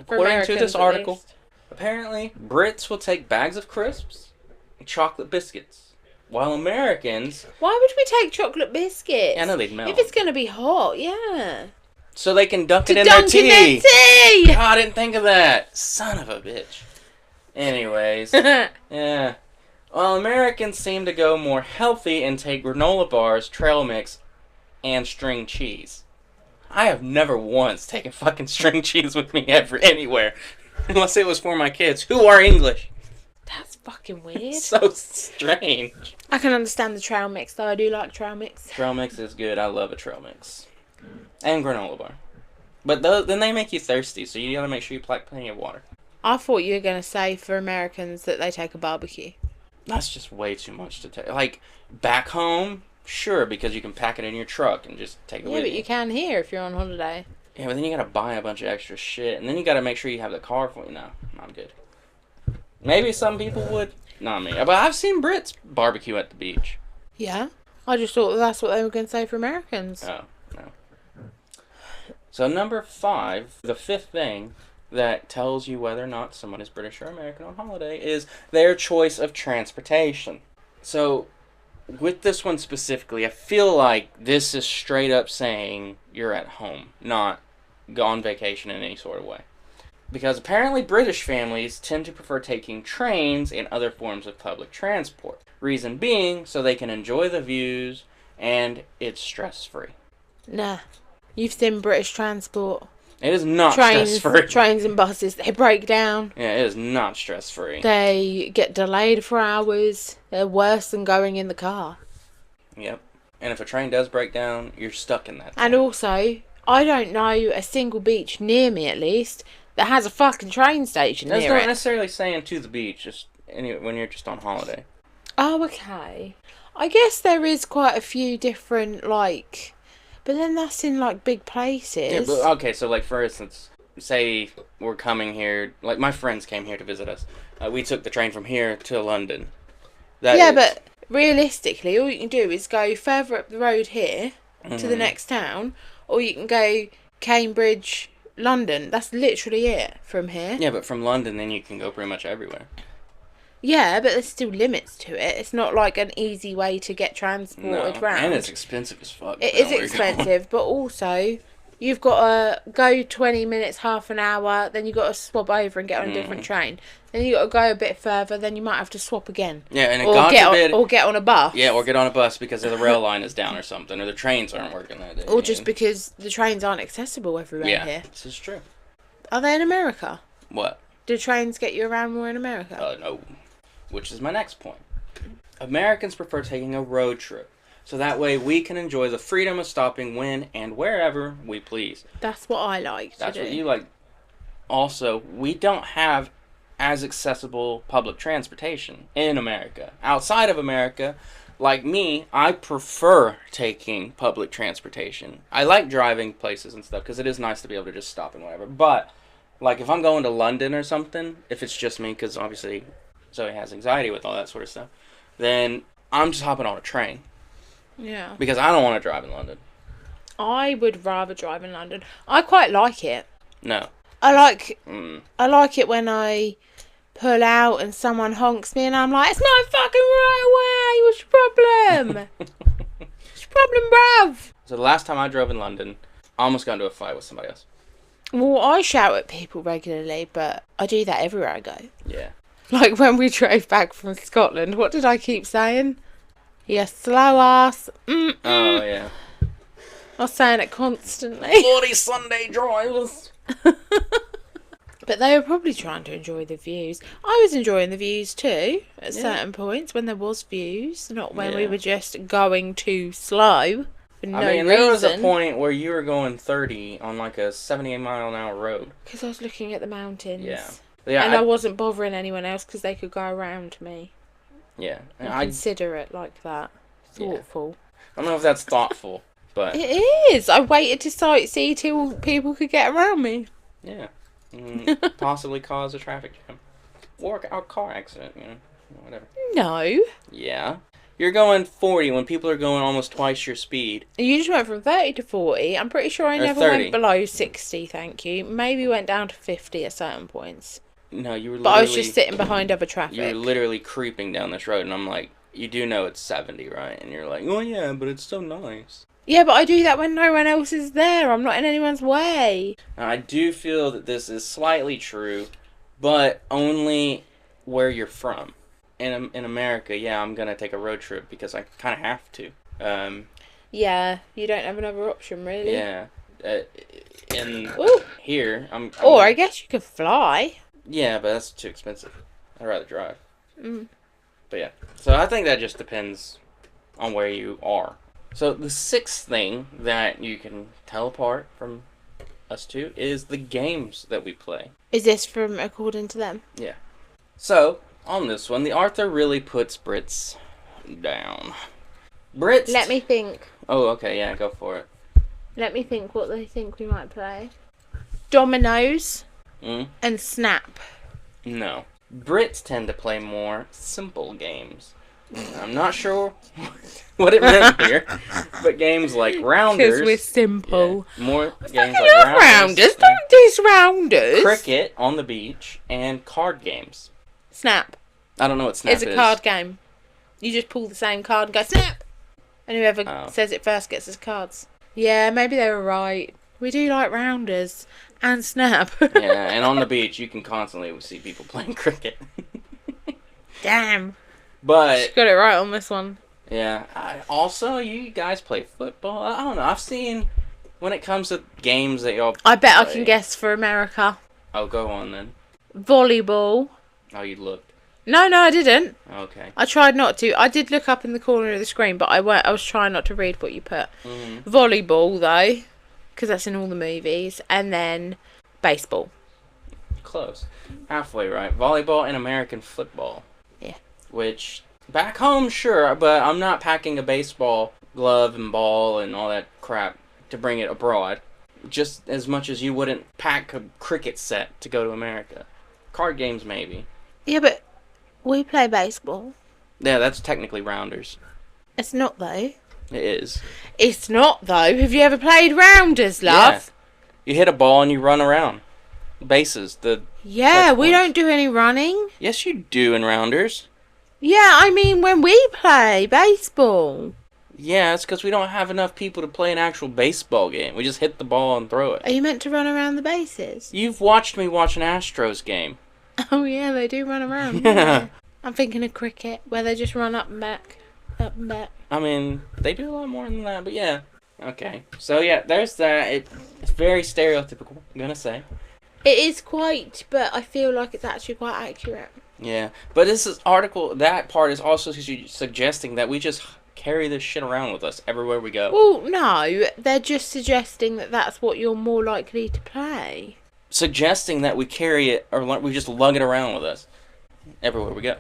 According to this article, apparently Brits will take bags of crisps and chocolate biscuits, while Americans... Why would we take chocolate biscuits? Yeah, I know they'd melt. If it's going to be hot, yeah. So they can dunk it in their tea! Oh, I didn't think of that! Son of a bitch. Anyways. Yeah. While Americans seem to go more healthy and take granola bars, trail mix, and string cheese. I have never once taken fucking string cheese with me ever, anywhere. Unless it was for my kids, who are English. That's fucking weird. So strange. I can understand the trail mix, though. I do like trail mix. Trail mix is good. I love a trail mix. And granola bar. But then they make you thirsty, so you gotta make sure you pack plenty of water. I thought you were going to say for Americans that they take a barbecue. That's just way too much to take. Like, back home, sure, because you can pack it in your truck and just take it with you. Yeah, but you can here if you're on holiday. Yeah, but then you gotta buy a bunch of extra shit, and then you gotta make sure you have the car for you. No, not good. Maybe some people would. Not me. But I've seen Brits barbecue at the beach. Yeah? I just thought that's what they were going to say for Americans. Oh, no. So number 5, the fifth thing that tells you whether or not someone is British or American on holiday is their choice of transportation. So, with this one specifically, I feel like this is straight up saying you're at home, not go on vacation in any sort of way. Because apparently British families tend to prefer taking trains and other forms of public transport. Reason being, so they can enjoy the views and it's stress-free. Nah. You've seen British transport. It is not stress-free. Trains and buses, they break down. Yeah, it is not stress-free. They get delayed for hours. They're worse than going in the car. Yep. And if a train does break down, you're stuck in that. And also, I don't know a single beach near me, at least, that has a fucking train station That's near not it. necessarily saying to the beach, just when you're just on holiday. Oh, okay. I guess there is quite a few different, like... But then that's in, like, big places. Yeah, but, okay, so, like, for instance, say we're coming here, like my friends came here to visit us. We took the train from here to London. But realistically, all you can do is go further up the road here to the next town, or you can go Cambridge, London. That's literally it from here. Yeah, but from London, then you can go pretty much everywhere. Yeah, but there's still limits to it. It's not like an easy way to get transported round. And it's expensive as fuck. It is expensive, but also you've got to go 20 minutes, half an hour, then you've got to swap over and get on a different train. Then you've got to go a bit further, then you might have to swap again. Yeah, and or get on a bus. Yeah, or get on a bus because the rail line is down or something, or the trains aren't working that day. Or just because the trains aren't accessible everywhere here. Yeah, this is true. Are they in America? What? Do trains get you around more in America? No. Which is my next point. Americans prefer taking a road trip, so that way we can enjoy the freedom of stopping when and wherever we please. That's what I like to do. That's what you like. Also, we don't have as accessible public transportation in America. Outside of America, like me, I prefer taking public transportation. I like driving places and stuff because it is nice to be able to just stop and whatever. But, like, if I'm going to London or something, if it's just me, because obviously Zoe has anxiety with all that sort of stuff, then I'm just hopping on a train. Yeah. Because I don't want to drive in London. I would rather drive in London. I quite like it. No. I like it when I pull out and someone honks me and I'm like, it's my fucking right way. What's your problem? What's your problem, bruv? So the last time I drove in London, I almost got into a fight with somebody else. Well, I shout at people regularly, but I do that everywhere I go. Yeah. Like when we drove back from Scotland, what did I keep saying? You slow ass. Mm-mm. Oh, yeah. I was saying it constantly. Bloody Sunday drivers. But they were probably trying to enjoy the views. I was enjoying the views too, at certain points, when there was views, not when we were just going too slow for no reason. There was a point where you were going 30 on like a 78-mile-an-hour road. Because I was looking at the mountains. Yeah. And I wasn't bothering anyone else because they could go around me. Yeah. And consider it like that. Thoughtful. Yeah. I don't know if that's thoughtful, but... It is! I waited to sightsee till people could get around me. Yeah. Possibly cause a traffic jam. Or a car accident, whatever. No. Yeah. You're going 40 when people are going almost twice your speed. You just went from 30 to 40. I'm pretty sure I never 30. went below 60, thank you. Maybe went down to 50 at certain points. No, you were literally... But I was just sitting behind other traffic. You were literally creeping down this road, and I'm like, you do know it's 70, right? And you're like, oh yeah, but it's so nice. Yeah, but I do that when no one else is there. I'm not in anyone's way. Now, I do feel that this is slightly true, but only where you're from. In America, yeah, I'm going to take a road trip because I kind of have to. Yeah, you don't have another option, really. Yeah. Here, I guess you could fly. Yeah, but that's too expensive. I'd rather drive. But yeah. So I think that just depends on where you are. So the sixth thing that you can tell apart from us two is the games that we play. Is this from according to them? Yeah. So, on this one, the author really puts Brits down. Brits... Let me think. Oh, okay, yeah, go for it. Let me think what they think we might play. Dominoes and Snap. No. Brits tend to play more simple games. I'm not sure what it meant here, but games like Rounders. Because we're simple. Yeah, more games like Rounders. Don't diss Rounders. Cricket on the beach and card games. Snap. I don't know what Snap is. It's a card game. You just pull the same card and go Snap, and whoever says it first gets his cards. Yeah, maybe they were right. We do like Rounders and Snap. Yeah, and on the beach you can constantly see people playing cricket. Damn. But she got it right on this one. Yeah. Also, you guys play football. I don't know. I've seen when it comes to games that y'all. I bet I can guess for America. Oh, go on then. Volleyball. Oh, you looked. No, I didn't. Okay. I tried not to. I did look up in the corner of the screen, but I was trying not to read what you put. Volleyball, though, because that's in all the movies, and then baseball. Close. Halfway right. Volleyball and American football. Yeah. Which, back home, sure, but I'm not packing a baseball glove and ball and all that crap to bring it abroad. just as much as you wouldn't pack a cricket set to go to America. Card games, maybe. Yeah, but we play baseball. Yeah, that's technically rounders. It's not, though. It is. It's not, though. Have you ever played rounders, love? Yeah. You hit a ball and you run around. Bases. Yeah, we don't do any running. Yes, you do in rounders. Yeah, I mean when we play baseball. Yeah, it's because we don't have enough people to play an actual baseball game. We just hit the ball and throw it. Are you meant to run around the bases? You've watched me watch an Astros game. Oh, yeah, they do run around. Yeah. I'm thinking of cricket, where they just run up and back. Up and back. I mean, they do a lot more than that, but yeah. Okay. So, yeah, there's that. It's very stereotypical, I'm going to say. It is quite, but I feel like it's actually quite accurate. Yeah. But that part is also suggesting that we just carry this shit around with us everywhere we go. Well, no, they're just suggesting that that's what you're more likely to play. Suggesting that we carry it, or we just lug it around with us everywhere we go.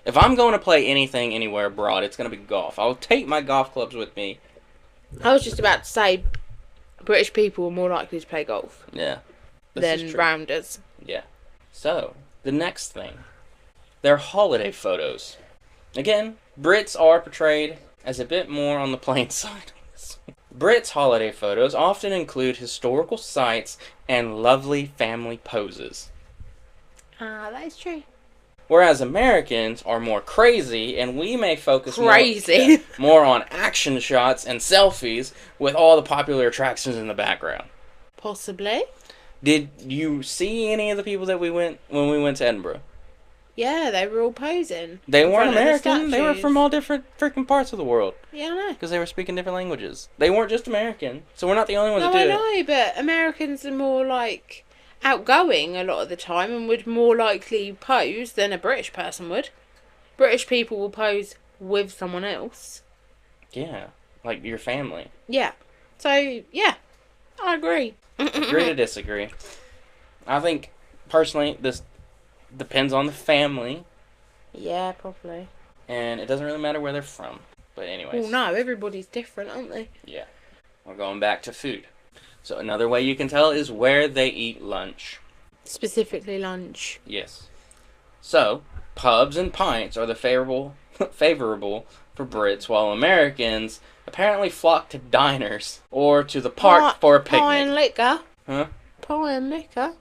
If I'm going to play anything anywhere abroad, it's going to be golf. I'll take my golf clubs with me. I was just about to say British people are more likely to play golf. Yeah. Than rounders. Yeah. So, the next thing. Their holiday photos. Again, Brits are portrayed as a bit more on the plain side. Brits' holiday photos often include historical sites and lovely family poses. That is true. Whereas Americans are more crazy, and we may focus more on action shots and selfies with all the popular attractions in the background. Possibly. Did you see any of the people that when we went to Edinburgh? Yeah, they were all posing. They weren't American. They were from all different freaking parts of the world. Yeah, I know. Because they were speaking different languages. They weren't just American, so we're not the only ones that do it. No, I know, but Americans are more, like, outgoing a lot of the time and would more likely pose than a British person would. British people will pose with someone else. Yeah, like your family. Yeah. So, yeah, I agree. Agree to disagree. I think, personally, this depends on the family. Yeah, probably. And it doesn't really matter where they're from. But anyways. Well, no, everybody's different, aren't they? Yeah. We're going back to food. So another way you can tell is where they eat lunch. Specifically lunch. Yes. So, pubs and pints are the favorable for Brits, while Americans apparently flock to diners or to the park for a picnic. Pie and liquor. Huh? Pie and liquor.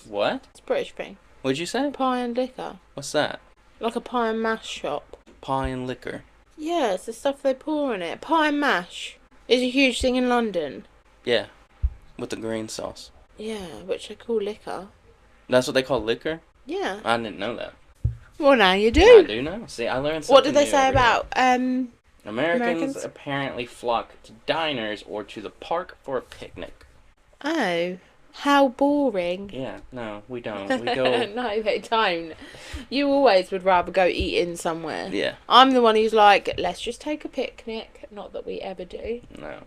What? It's a British thing. What'd you say? Pie and liquor. What's that? Like a pie and mash shop. Pie and liquor. Yeah, it's the stuff they pour in it. Pie and mash is a huge thing in London. Yeah. With the green sauce. Yeah, which they call liquor. That's what they call liquor? Yeah. I didn't know that. Well, now you do. I do know. See, I learned something. What did they new say every about day. Americans apparently flock to diners or to the park for a picnic. Oh, how boring. Yeah, no, we don't. We go... No, they don't. You always would rather go eating somewhere. Yeah. I'm the one who's like, let's just take a picnic. Not that we ever do. No.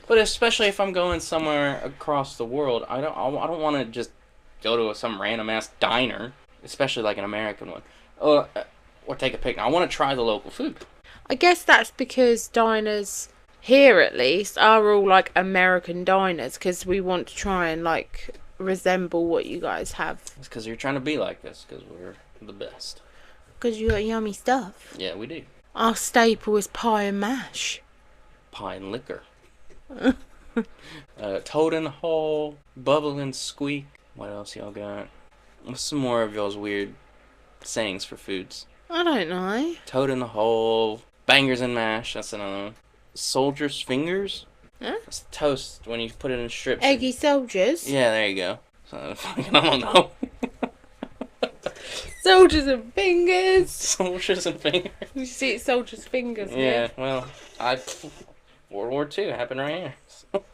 But especially if I'm going somewhere across the world, I don't want to just go to some random ass diner, especially like an American one, or take a picnic. I want to try the local food. I guess that's because diners here, at least, are all like American diners because we want to try and like resemble what you guys have. It's because you're trying to be like this because we're the best. Because you got yummy stuff. Yeah, we do. Our staple is pie and mash. Pie and liquor. Toad in the hole, bubble and squeak. What else y'all got? What's some more of y'all's weird sayings for foods? I don't know. Toad in the hole, bangers and mash. That's another one. Soldier's fingers. Huh? It's toast when you put it in strips. Eggy soldiers. Yeah, there you go. So, I don't know. Soldiers and fingers. Soldiers and fingers. You see soldiers' fingers. Yeah, well, World War II happened right here. So,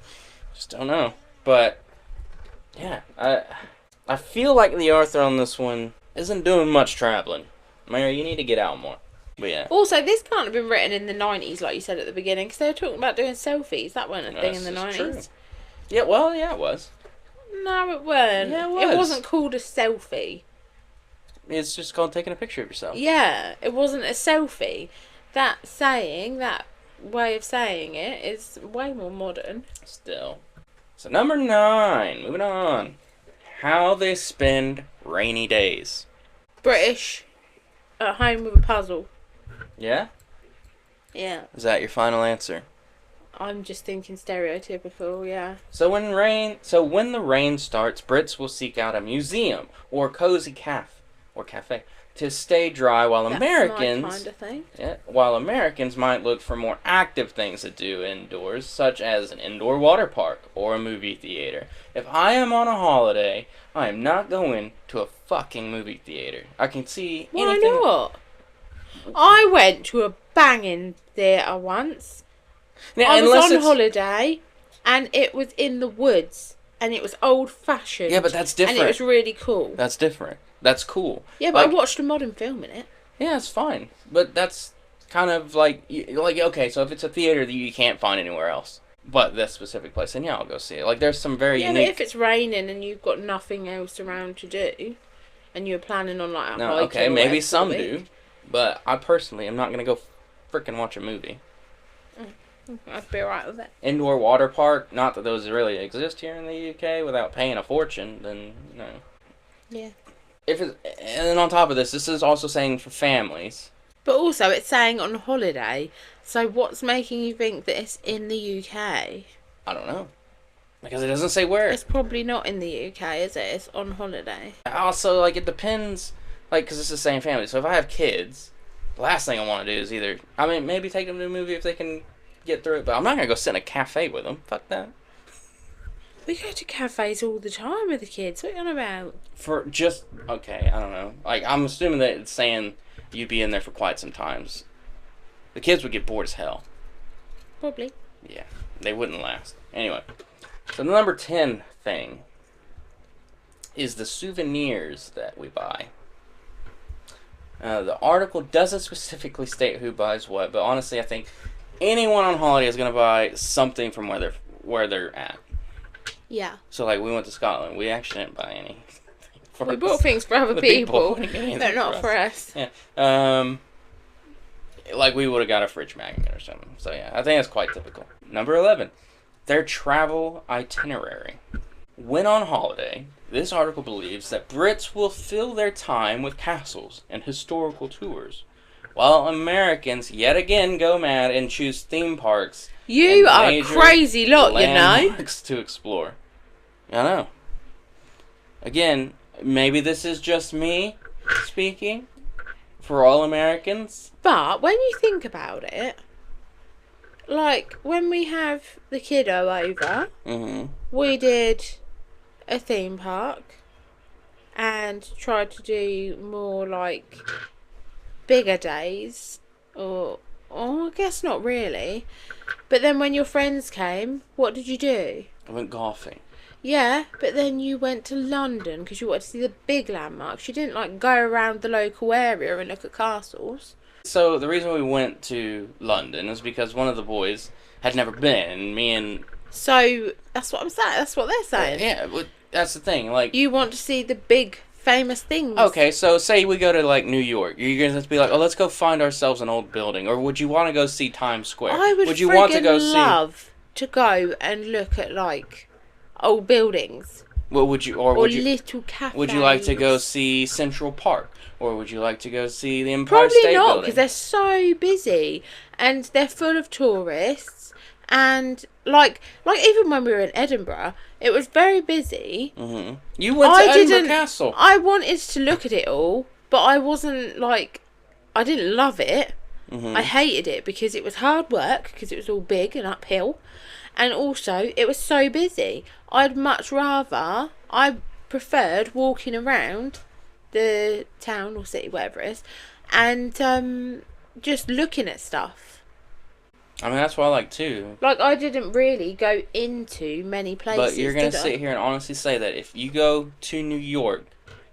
just don't know. But, yeah, I feel like the author on this one isn't doing much traveling. Mary, you need to get out more. But yeah. Also, this can't have been written in the 90s, like you said at the beginning, because they were talking about doing selfies. That wasn't a thing in the 90s. True. Yeah, well, yeah, it was. No, it wasn't. Yeah, it was. It wasn't called a selfie. It's just called taking a picture of yourself. Yeah, it wasn't a selfie. That way of saying it is way more modern. Still. So number 9, moving on. How they spend rainy days. British. At home with a puzzle. Yeah? Yeah. Is that your final answer? I'm just thinking stereotypical, yeah. So when the rain starts, Brits will seek out a museum or cozy cafe to stay dry, while That's Americans, my kind of thing. while Americans might look for more active things to do indoors, such as an indoor water park or a movie theater. If I am on a holiday, I am not going to a fucking movie theater. I can see anything. Why not? I went to a banging theatre once. Now, I was on holiday, and it was in the woods, and it was old-fashioned. Yeah, but that's different. And it was really cool. That's different. That's cool. Yeah, but I watched a modern film in it. Yeah, it's fine. But that's kind of like okay, so if it's a theater that you can't find anywhere else, but this specific place, then yeah, I'll go see it. Like, there's some very unique... Yeah, but if it's raining and you've got nothing else around to do, and you're planning on, like, a No, hike okay, maybe some do, but I personally am not going to go frickin' watch a movie. I'd be alright with it. Indoor water park, not that those really exist here in the UK, without paying a fortune, then no. Yeah. And then on top of this is also saying for families. But also, it's saying on holiday, so what's making you think that it's in the UK? I don't know. Because it doesn't say where. It's probably not in the UK, is it? It's on holiday. Also, like, it depends, like, because it's the same family. So if I have kids, the last thing I want to do is maybe take them to a movie if they can get through it, but I'm not going to go sit in a cafe with them. Fuck that. We go to cafes all the time with the kids. What are you on about? Okay, I don't know. Like, I'm assuming that it's saying you'd be in there for quite some times. The kids would get bored as hell. Probably. Yeah, they wouldn't last. Anyway, so the number 10 thing is the souvenirs that we buy. The article doesn't specifically state who buys what, but honestly, I think anyone on holiday is going to buy something from where they're at. Yeah. So, like, we went to Scotland. We actually didn't buy any. We bought things for other people, but not for us. Yeah. Like, we would have got a fridge magnet or something. So, yeah, I think that's quite typical. Number 11. Their travel itinerary. When on holiday, this article believes that Brits will fill their time with castles and historical tours, while Americans yet again go mad and choose theme parks. You are a crazy lot, you know. To explore. I know. Again, maybe this is just me speaking for all Americans. But when you think about it, like, when we have the kiddo over, we did a theme park and tried to do more, like, bigger days. Or I guess not really. But then when your friends came, what did you do? I went golfing. Yeah, but then you went to London because you wanted to see the big landmarks. You didn't, like, go around the local area and look at castles. So the reason we went to London is because one of the boys had never been, and me and... So, that's what I'm saying. That's what they're saying. Yeah, but that's the thing, like... You want to see the big, famous things. Okay, so say we go to, like, New York. You're going to be like, oh, let's go find ourselves an old building. Or would you want to go see Times Square? I would you want to go love to go and look at, like, old buildings. Well, would you... Or would you, little cafes. Would you like to go see Central Park? Or would you like to go see the Empire State Building? Probably not, because they're so busy. And they're full of tourists. And, like even when we were in Edinburgh, it was very busy. Mm-hmm. You went to Edinburgh Castle. I wanted to look at it all, but I wasn't, like... I didn't love it. Mm-hmm. I hated it because it was hard work, because it was all big and uphill. And also, it was so busy. I preferred walking around the town or city, whatever it is, and just looking at stuff. I mean, that's what I like too. Like, I didn't really go into many places. But you're going to sit here and honestly say that if you go to New York,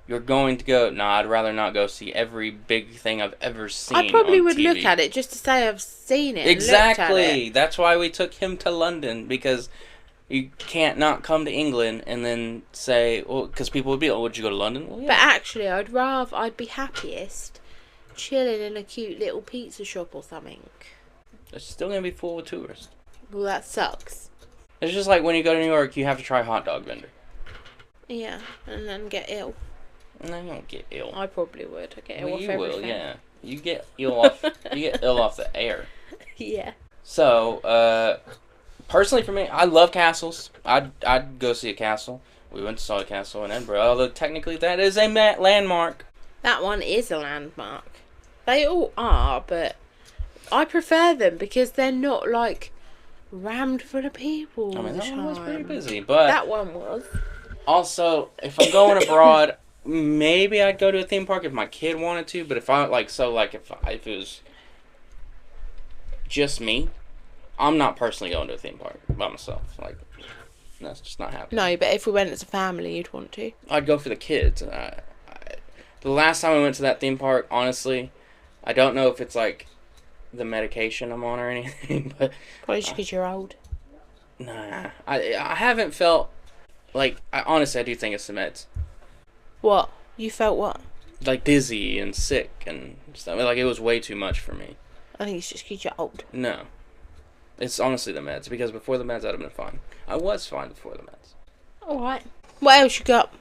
you're going to go, I'd rather not go see every big thing I've ever seen. I probably would TV. look at it just to say I've seen it. Exactly. And looked at it. That's why we took him to London, because you can't not come to England and then say, well, because people would be, oh, would you go to London? Well, yeah. But actually, I'd be happiest chilling in a cute little pizza shop or something. It's still going to be full of tourists. Well, that sucks. It's just like when you go to New York, you have to try hot dog vendor. Yeah, and then get ill. No, you don't get ill. I probably would. I get ill off you everything. will, yeah. You get ill off. You get ill off the air. Yeah. So, personally for me, I love castles. I'd go see a castle. We went to saw a castle in Edinburgh, although technically that is a landmark. That one is a landmark. They all are, but I prefer them because they're not like rammed full of people. I mean, that one was pretty busy, but that one was. Also, if I'm going abroad, maybe I'd go to a theme park if my kid wanted to. But if if it was just me, I'm not personally going to a theme park by myself. Like, that's just not happening. No, but if we went as a family, you'd want to. I'd go for the kids. The last time I went to that theme park, honestly, I don't know if it's like the medication I'm on or anything, but probably just because you're old. Nah, I haven't felt like honestly I do think it's the meds. What? You felt what? Like dizzy and sick and stuff. Like it was way too much for me. I think it's just because you're old. No, it's honestly the meds because before the meds I'd have been fine. I was fine before the meds. All right. What else you got?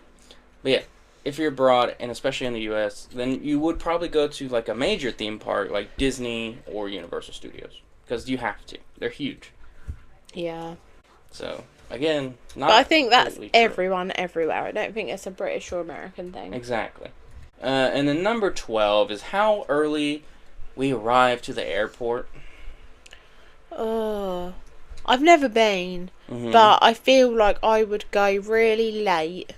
But yeah, if you're abroad and especially in the U.S., then you would probably go to like a major theme park like Disney or Universal Studios because you have to. They're huge. Yeah. So again, not. But I think that's true. everyone everywhere. I don't think it's a British or American thing. Exactly. And then number 12 is how early we arrive to the airport. I've never been, but I feel like I would go really late.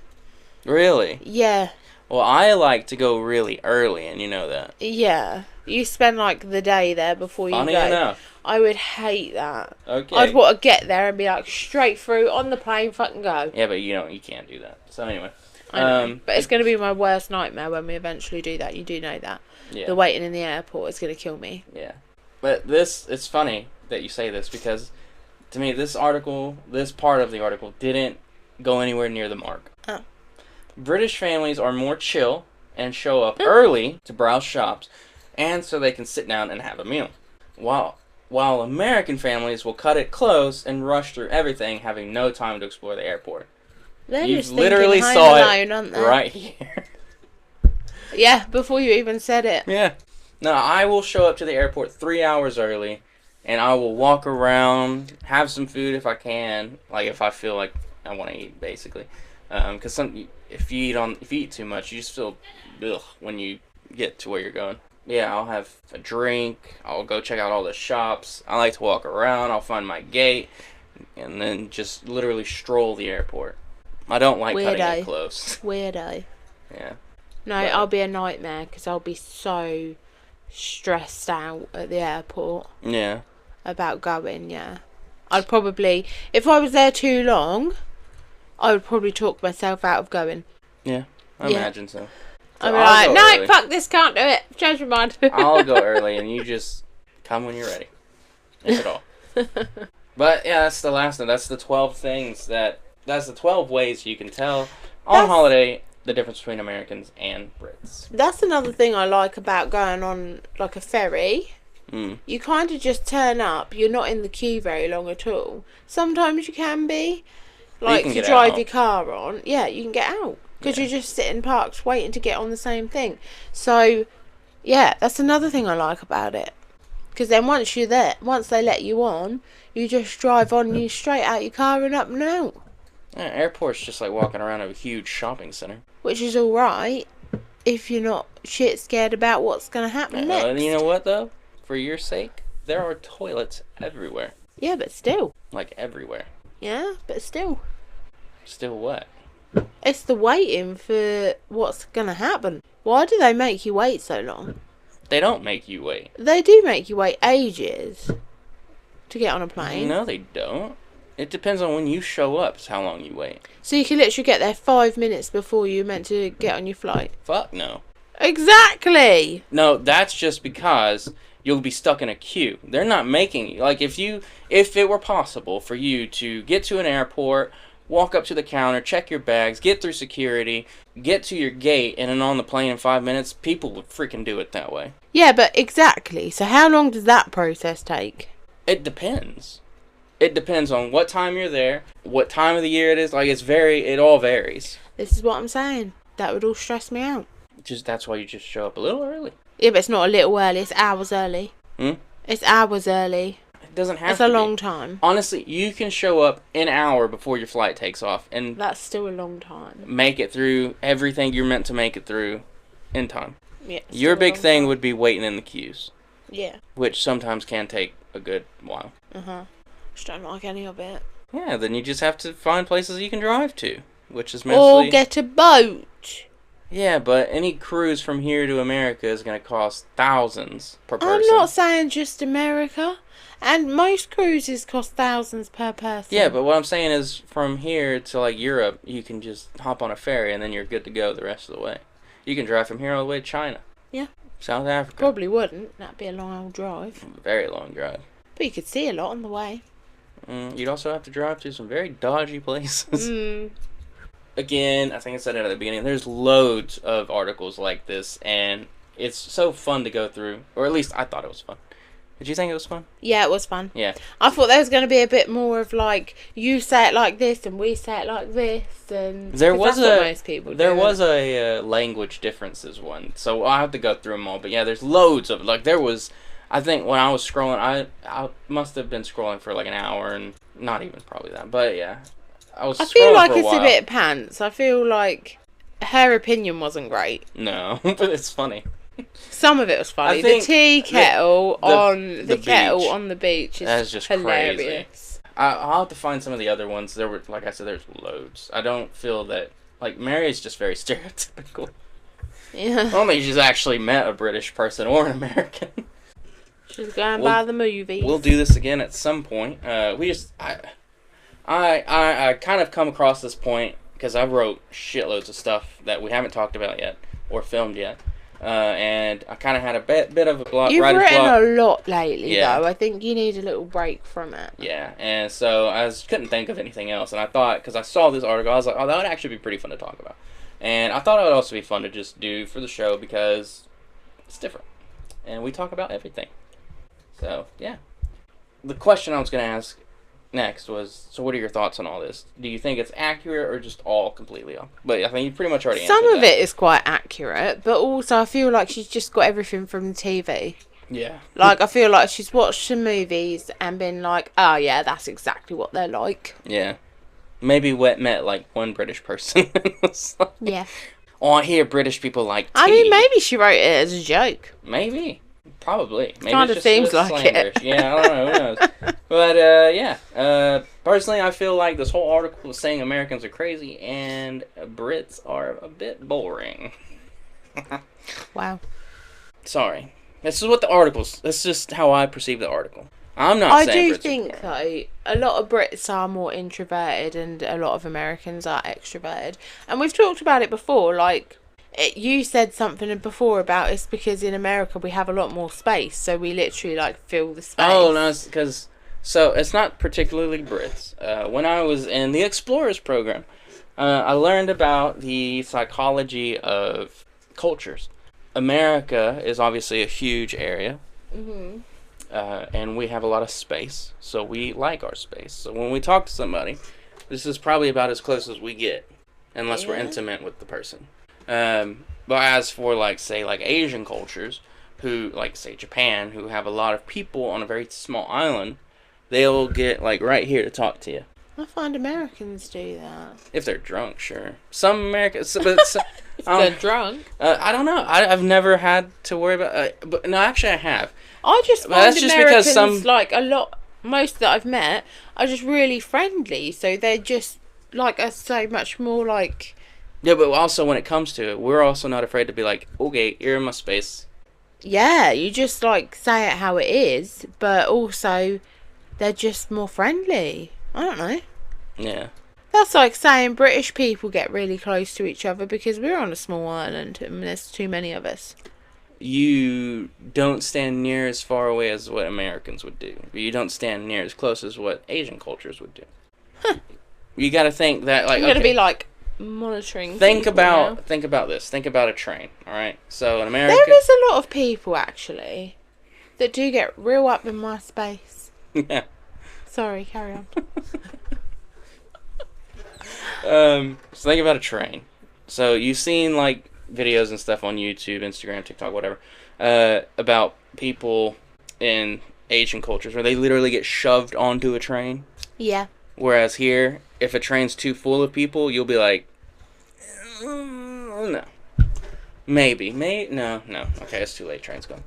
Really? Yeah. Well, I like to go really early, and you know that. Yeah. You spend like the day there before you go. Funny enough. I would hate that. Okay. I'd want to get there and be like straight through on the plane, fucking go. Yeah, but you can't do that. So anyway. I know, but it's going to be my worst nightmare when we eventually do that. You do know that. Yeah. The waiting in the airport is going to kill me. Yeah. But it's funny that you say this because to me this part of the article didn't go anywhere near the mark. Oh. British families are more chill and show up early to browse shops and so they can sit down and have a meal. While American families will cut it close and rush through everything, having no time to explore the airport. You literally saw it right here. Yeah, before you even said it. Yeah. No, I will show up to the airport 3 hours early, and I will walk around, have some food if I can, like if I feel like I want to eat, basically. Because if you eat too much, you just feel ugh when you get to where you're going. Yeah, I'll have a drink. I'll go check out all the shops. I like to walk around. I'll find my gate, and then just literally stroll the airport. I don't like cutting it close. Weirdo. Yeah. No, I'll be a nightmare because I'll be so stressed out at the airport. Yeah. About going, yeah. I'd probably, if I was there too long, I would probably talk myself out of going. Yeah, I imagine so. I'd be like, no, fuck this, can't do it. Change your mind. I'll go early and you just come when you're ready. If at all. But yeah, that's the last one. That's the 12 things that's the 12 ways you can tell on holiday the difference between Americans and Brits. That's another thing I like about going on like a ferry. You kind of just turn up. You're not in the queue very long at all. Sometimes you can be. Like to drive your car on. Yeah, you can get out. Because you're just sitting parked waiting to get on the same thing. So, yeah, that's another thing I like about it. Because then once you're there, once they let you on, you just drive on you straight out your car and up and out. Yeah, airport's just like walking around a huge shopping center. Which is alright if you're not shit scared about what's going to happen next. And you know what, though? For your sake, there are toilets everywhere. Yeah, but still. Like, everywhere. Yeah, but still. Still what? It's the waiting for what's going to happen. Why do they make you wait so long? They don't make you wait. They do make you wait ages to get on a plane. No, they don't. It depends on when you show up is how long you wait. So you can literally get there 5 minutes before you're meant to get on your flight? Fuck no. Exactly! No, that's just because you'll be stuck in a queue. They're not making you. Like, if it were possible for you to get to an airport, walk up to the counter, check your bags, get through security, get to your gate, and then on the plane in 5 minutes, people would freaking do it that way. Yeah, but exactly. So how long does that process take? It depends. It depends on what time you're there, what time of the year it is. Like, it all varies. This is what I'm saying. That would all stress me out. That's why you just show up a little early. Yeah, but it's not a little early. It's hours early. It's hours early. It doesn't have to be. It's a long time. Honestly, you can show up an hour before your flight takes off. And that's still a long time. Make it through everything you're meant to make it through in time. Yeah. Your big thing would be waiting in the queues. Yeah. Which sometimes can take a good while. Just don't like any of it. Yeah, then you just have to find places you can drive to. Which is mostly... Or get a boat. Yeah, but any cruise from here to America is going to cost thousands per person. I'm not saying just America. And most cruises cost thousands per person. Yeah, but what I'm saying is from here to, like, Europe, you can just hop on a ferry and then you're good to go the rest of the way. You can drive from here all the way to China. Yeah. South Africa. Probably wouldn't. That'd be a long old drive. Very long drive. But you could see a lot on the way. You'd also have to drive through some very dodgy places. Again, I think I said it at the beginning, there's loads of articles like this, and it's so fun to go through. Or at least I thought it was fun. Did you think it was fun? Yeah, it was fun. Yeah. I thought there was going to be a bit more of like, you say it like this and we say it like this, and there was what most people do. There was a language differences one, so I'll have to go through them all. But yeah, there's loads of, like, there was, I think when I was scrolling, I must have been scrolling for like an hour, and not even probably that, but yeah. I feel like it's a bit pants. I feel like her opinion wasn't great. No, but it's funny. Some of it was funny. The tea kettle on the beach is just hilarious. Crazy. I'll have to find some of the other ones. There were, like I said, there's loads. I don't feel that, like, Mary is just very stereotypical. Yeah. I don't think she's actually met a British person or an American. She's going by the movies. We'll do this again at some point. I kind of come across this point because I wrote shitloads of stuff that we haven't talked about yet or filmed yet. And I kind of had a bit of a block. You've written a lot lately, though. I think you need a little break from it. Yeah, and so I couldn't think of anything else. And I thought, because I saw this article, I was like, oh, that would actually be pretty fun to talk about. And I thought it would also be fun to just do for the show because it's different. And we talk about everything. So, yeah. The question I was going to ask next was, so what are your thoughts on all this? Do you think it's accurate or just all completely off? But I think you pretty much already answered Some of it is quite accurate, but also I feel like she's just got everything from the TV. Yeah. Like, I feel like she's watched some movies and been like, oh yeah, that's exactly what they're like. Yeah. Maybe met like one British person. Like, yeah. Oh, I hear British people like tea. I mean, maybe she wrote it as a joke. Maybe. Probably. Maybe kind of seems like slanderish. it. Yeah, I don't know. Who knows? But, yeah. Personally, I feel like this whole article is saying Americans are crazy and Brits are a bit boring. Wow. Sorry. This is what the article's... This is just how I perceive the article. I'm not saying Brits think, though, a lot of Brits are more introverted and a lot of Americans are extroverted. And we've talked about it before, like... You said something before about it's because in America we have a lot more space, so we literally like fill the space. Oh no, it's because it's not particularly Brits. When I was in the Explorers program, I learned about the psychology of cultures. America is obviously a huge area, and we have a lot of space, so we like our space. So when we talk to somebody, this is probably about as close as we get, unless we're intimate with the person. But as for, like, say, like, Asian cultures, who, like, say, Japan, who have a lot of people on a very small island, they'll get, like, right here to talk to you. I find Americans do that. If they're drunk, sure. Some Americans... But if they're drunk? I don't know. I've never had to worry about... but no, actually, I have. I just find Americans, like, most that I've met, are just really friendly, so they're just, like, are so much more, like... Yeah, but also when it comes to it, we're also not afraid to be like, okay, you're in my space. Yeah, you just, like, say it how it is, but also they're just more friendly. I don't know. Yeah. That's like saying British people get really close to each other because we're on a small island and there's too many of us. You don't stand near as far away as what Americans would do. You don't stand near as close as what Asian cultures would do. Huh. You gotta think that, like, I'm gonna be, like... monitoring. Think about this. Think about a train. All right. So in America, there is a lot of people actually that do get real up in my space. Yeah. Sorry, carry on. So think about a train. So you've seen like videos and stuff on YouTube, Instagram, TikTok, whatever, about people in Asian cultures where they literally get shoved onto a train. Yeah. Whereas here, if a train's too full of people, you'll be like, no. Maybe. No. Okay, it's too late. Train's gone.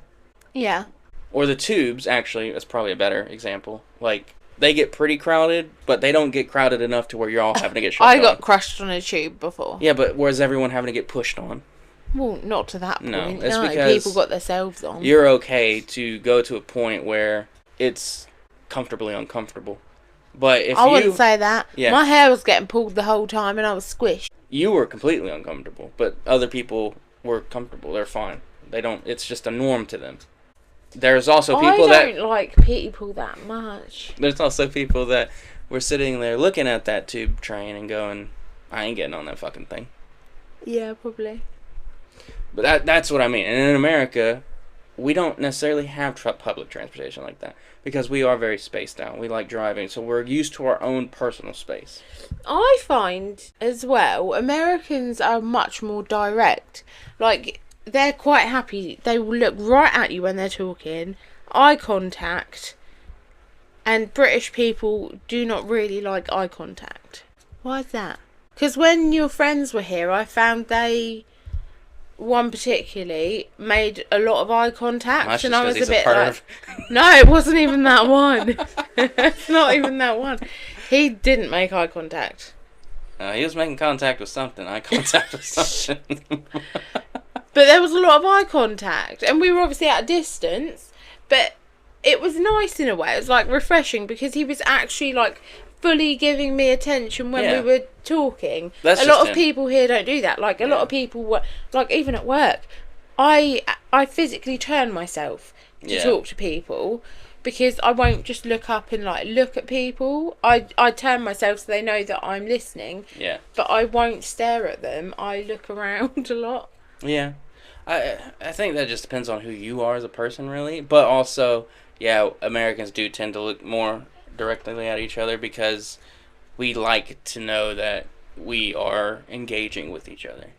Yeah. Or the tubes, actually, that's probably a better example. Like, they get pretty crowded, but they don't get crowded enough to where you're all having to get shoved on. I got crushed on a tube before. Yeah, but where's everyone having to get pushed on? Well, not to that point. No, it's because people got themselves on. You're okay to go to a point where it's comfortably uncomfortable. But if I wouldn't say that. Yeah. My hair was getting pulled the whole time and I was squished. You were completely uncomfortable, but other people were comfortable. They're fine. They don't. It's just a norm to them. There's also people I don't like people that much. There's also people that were sitting there looking at that tube train and going, I ain't getting on that fucking thing. Yeah, probably. But that's what I mean. And in America, we don't necessarily have public transportation like that because we are very spaced out. We like driving, so we're used to our own personal space. I find as well, Americans are much more direct. Like, they're quite happy. They will look right at you when they're talking. Eye contact. And British people do not really like eye contact. Why is that? Because when your friends were here, I found one particularly made a lot of eye contact, and I was a bit like, no, it wasn't even that one. It's not even that one. He didn't make eye contact. He was making contact with something. Eye contact with something. But there was a lot of eye contact, and we were obviously at a distance, but it was nice in a way. It was like refreshing because he was actually like fully giving me attention when we were talking. That's a lot of people here don't do that. Like a lot of people were, like even at work, I physically turn myself to talk to people because I won't just look up and like look at people. I turn myself so they know that I'm listening. Yeah. But I won't stare at them. I look around a lot. Yeah. I think that just depends on who you are as a person, really. But also, yeah, Americans do tend to look more directly at each other because we like to know that we are engaging with each other.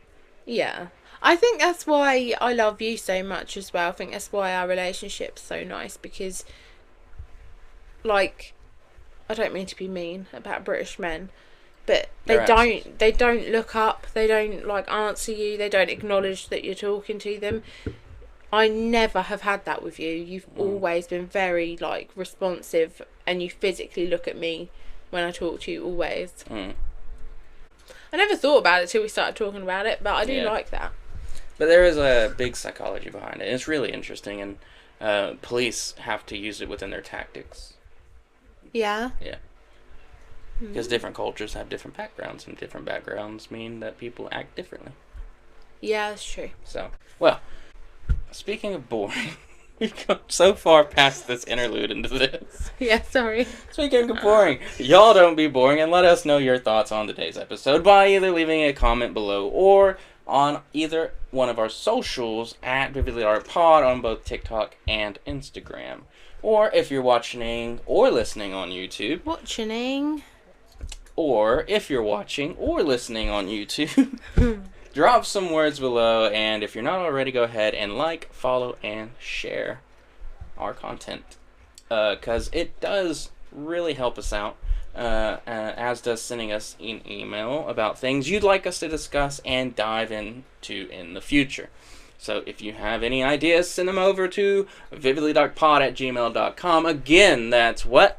Yeah. I think that's why I love you so much as well. I think that's why our relationship's so nice because, like, I don't mean to be mean about British men, but they don't look up, they don't like answer you, they don't acknowledge that you're talking to them. I never have had that with you. You've always been very like responsive, and you physically look at me when I talk to you always. I never thought about it till we started talking about it, but I do like that. But there is a big psychology behind it. It's really interesting, and police have to use it within their tactics. Yeah? Yeah. Because different cultures have different backgrounds, and different backgrounds mean that people act differently. Yeah, that's true. So, well, speaking of boring, we've gone so far past this interlude into this. Yeah, sorry. Speaking of boring, y'all don't be boring, and let us know your thoughts on today's episode by either leaving a comment below or on either one of our socials at Vividly Dark Pod on both TikTok and Instagram. Or if you're watching or listening on YouTube. Or if you're watching or listening on YouTube, drop some words below, and if you're not already, go ahead and like, follow, and share our content, because it does really help us out, as does sending us an email about things you'd like us to discuss and dive into in the future. So if you have any ideas, send them over to vividlydarkpod@gmail.com. Again, that's what?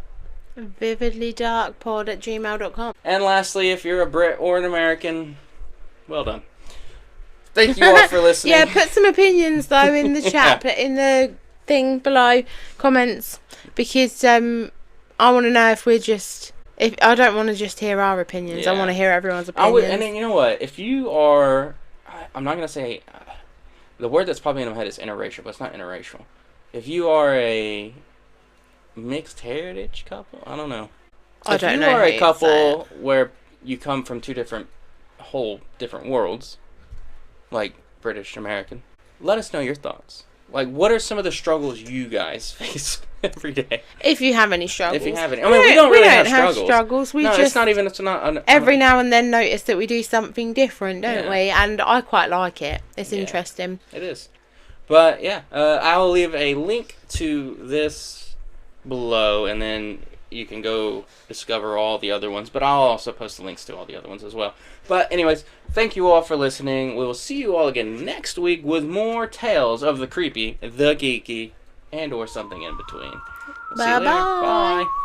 vividlydarkpod@gmail.com. And lastly, if you're a Brit or an American, well done. Thank you all for listening. Yeah, put some opinions though in the chat, in the thing below, comments, because I want to know if I don't want to just hear our opinions. I want to hear everyone's opinions. And then you know what? If you are, I'm not gonna say the word that's probably in my head is interracial, but it's not interracial. If you are a mixed heritage couple, I don't know. I don't know. If you are a couple where you come from two different worlds, like British American, let us know your thoughts. Like, what are some of the struggles you guys face every day. If you have any struggles. If you have any. I mean, we don't really have struggles. We no, just, it's not even, it's not. Every now and then notice that we do something different, don't we? And I quite like it. It's interesting. It is. But, yeah, I will leave a link to this below, and then you can go discover all the other ones. But I'll also post the links to all the other ones as well. But, anyways, thank you all for listening. We will see you all again next week with more tales of the creepy, the geeky, and or something in between. We'll see you later. Bye.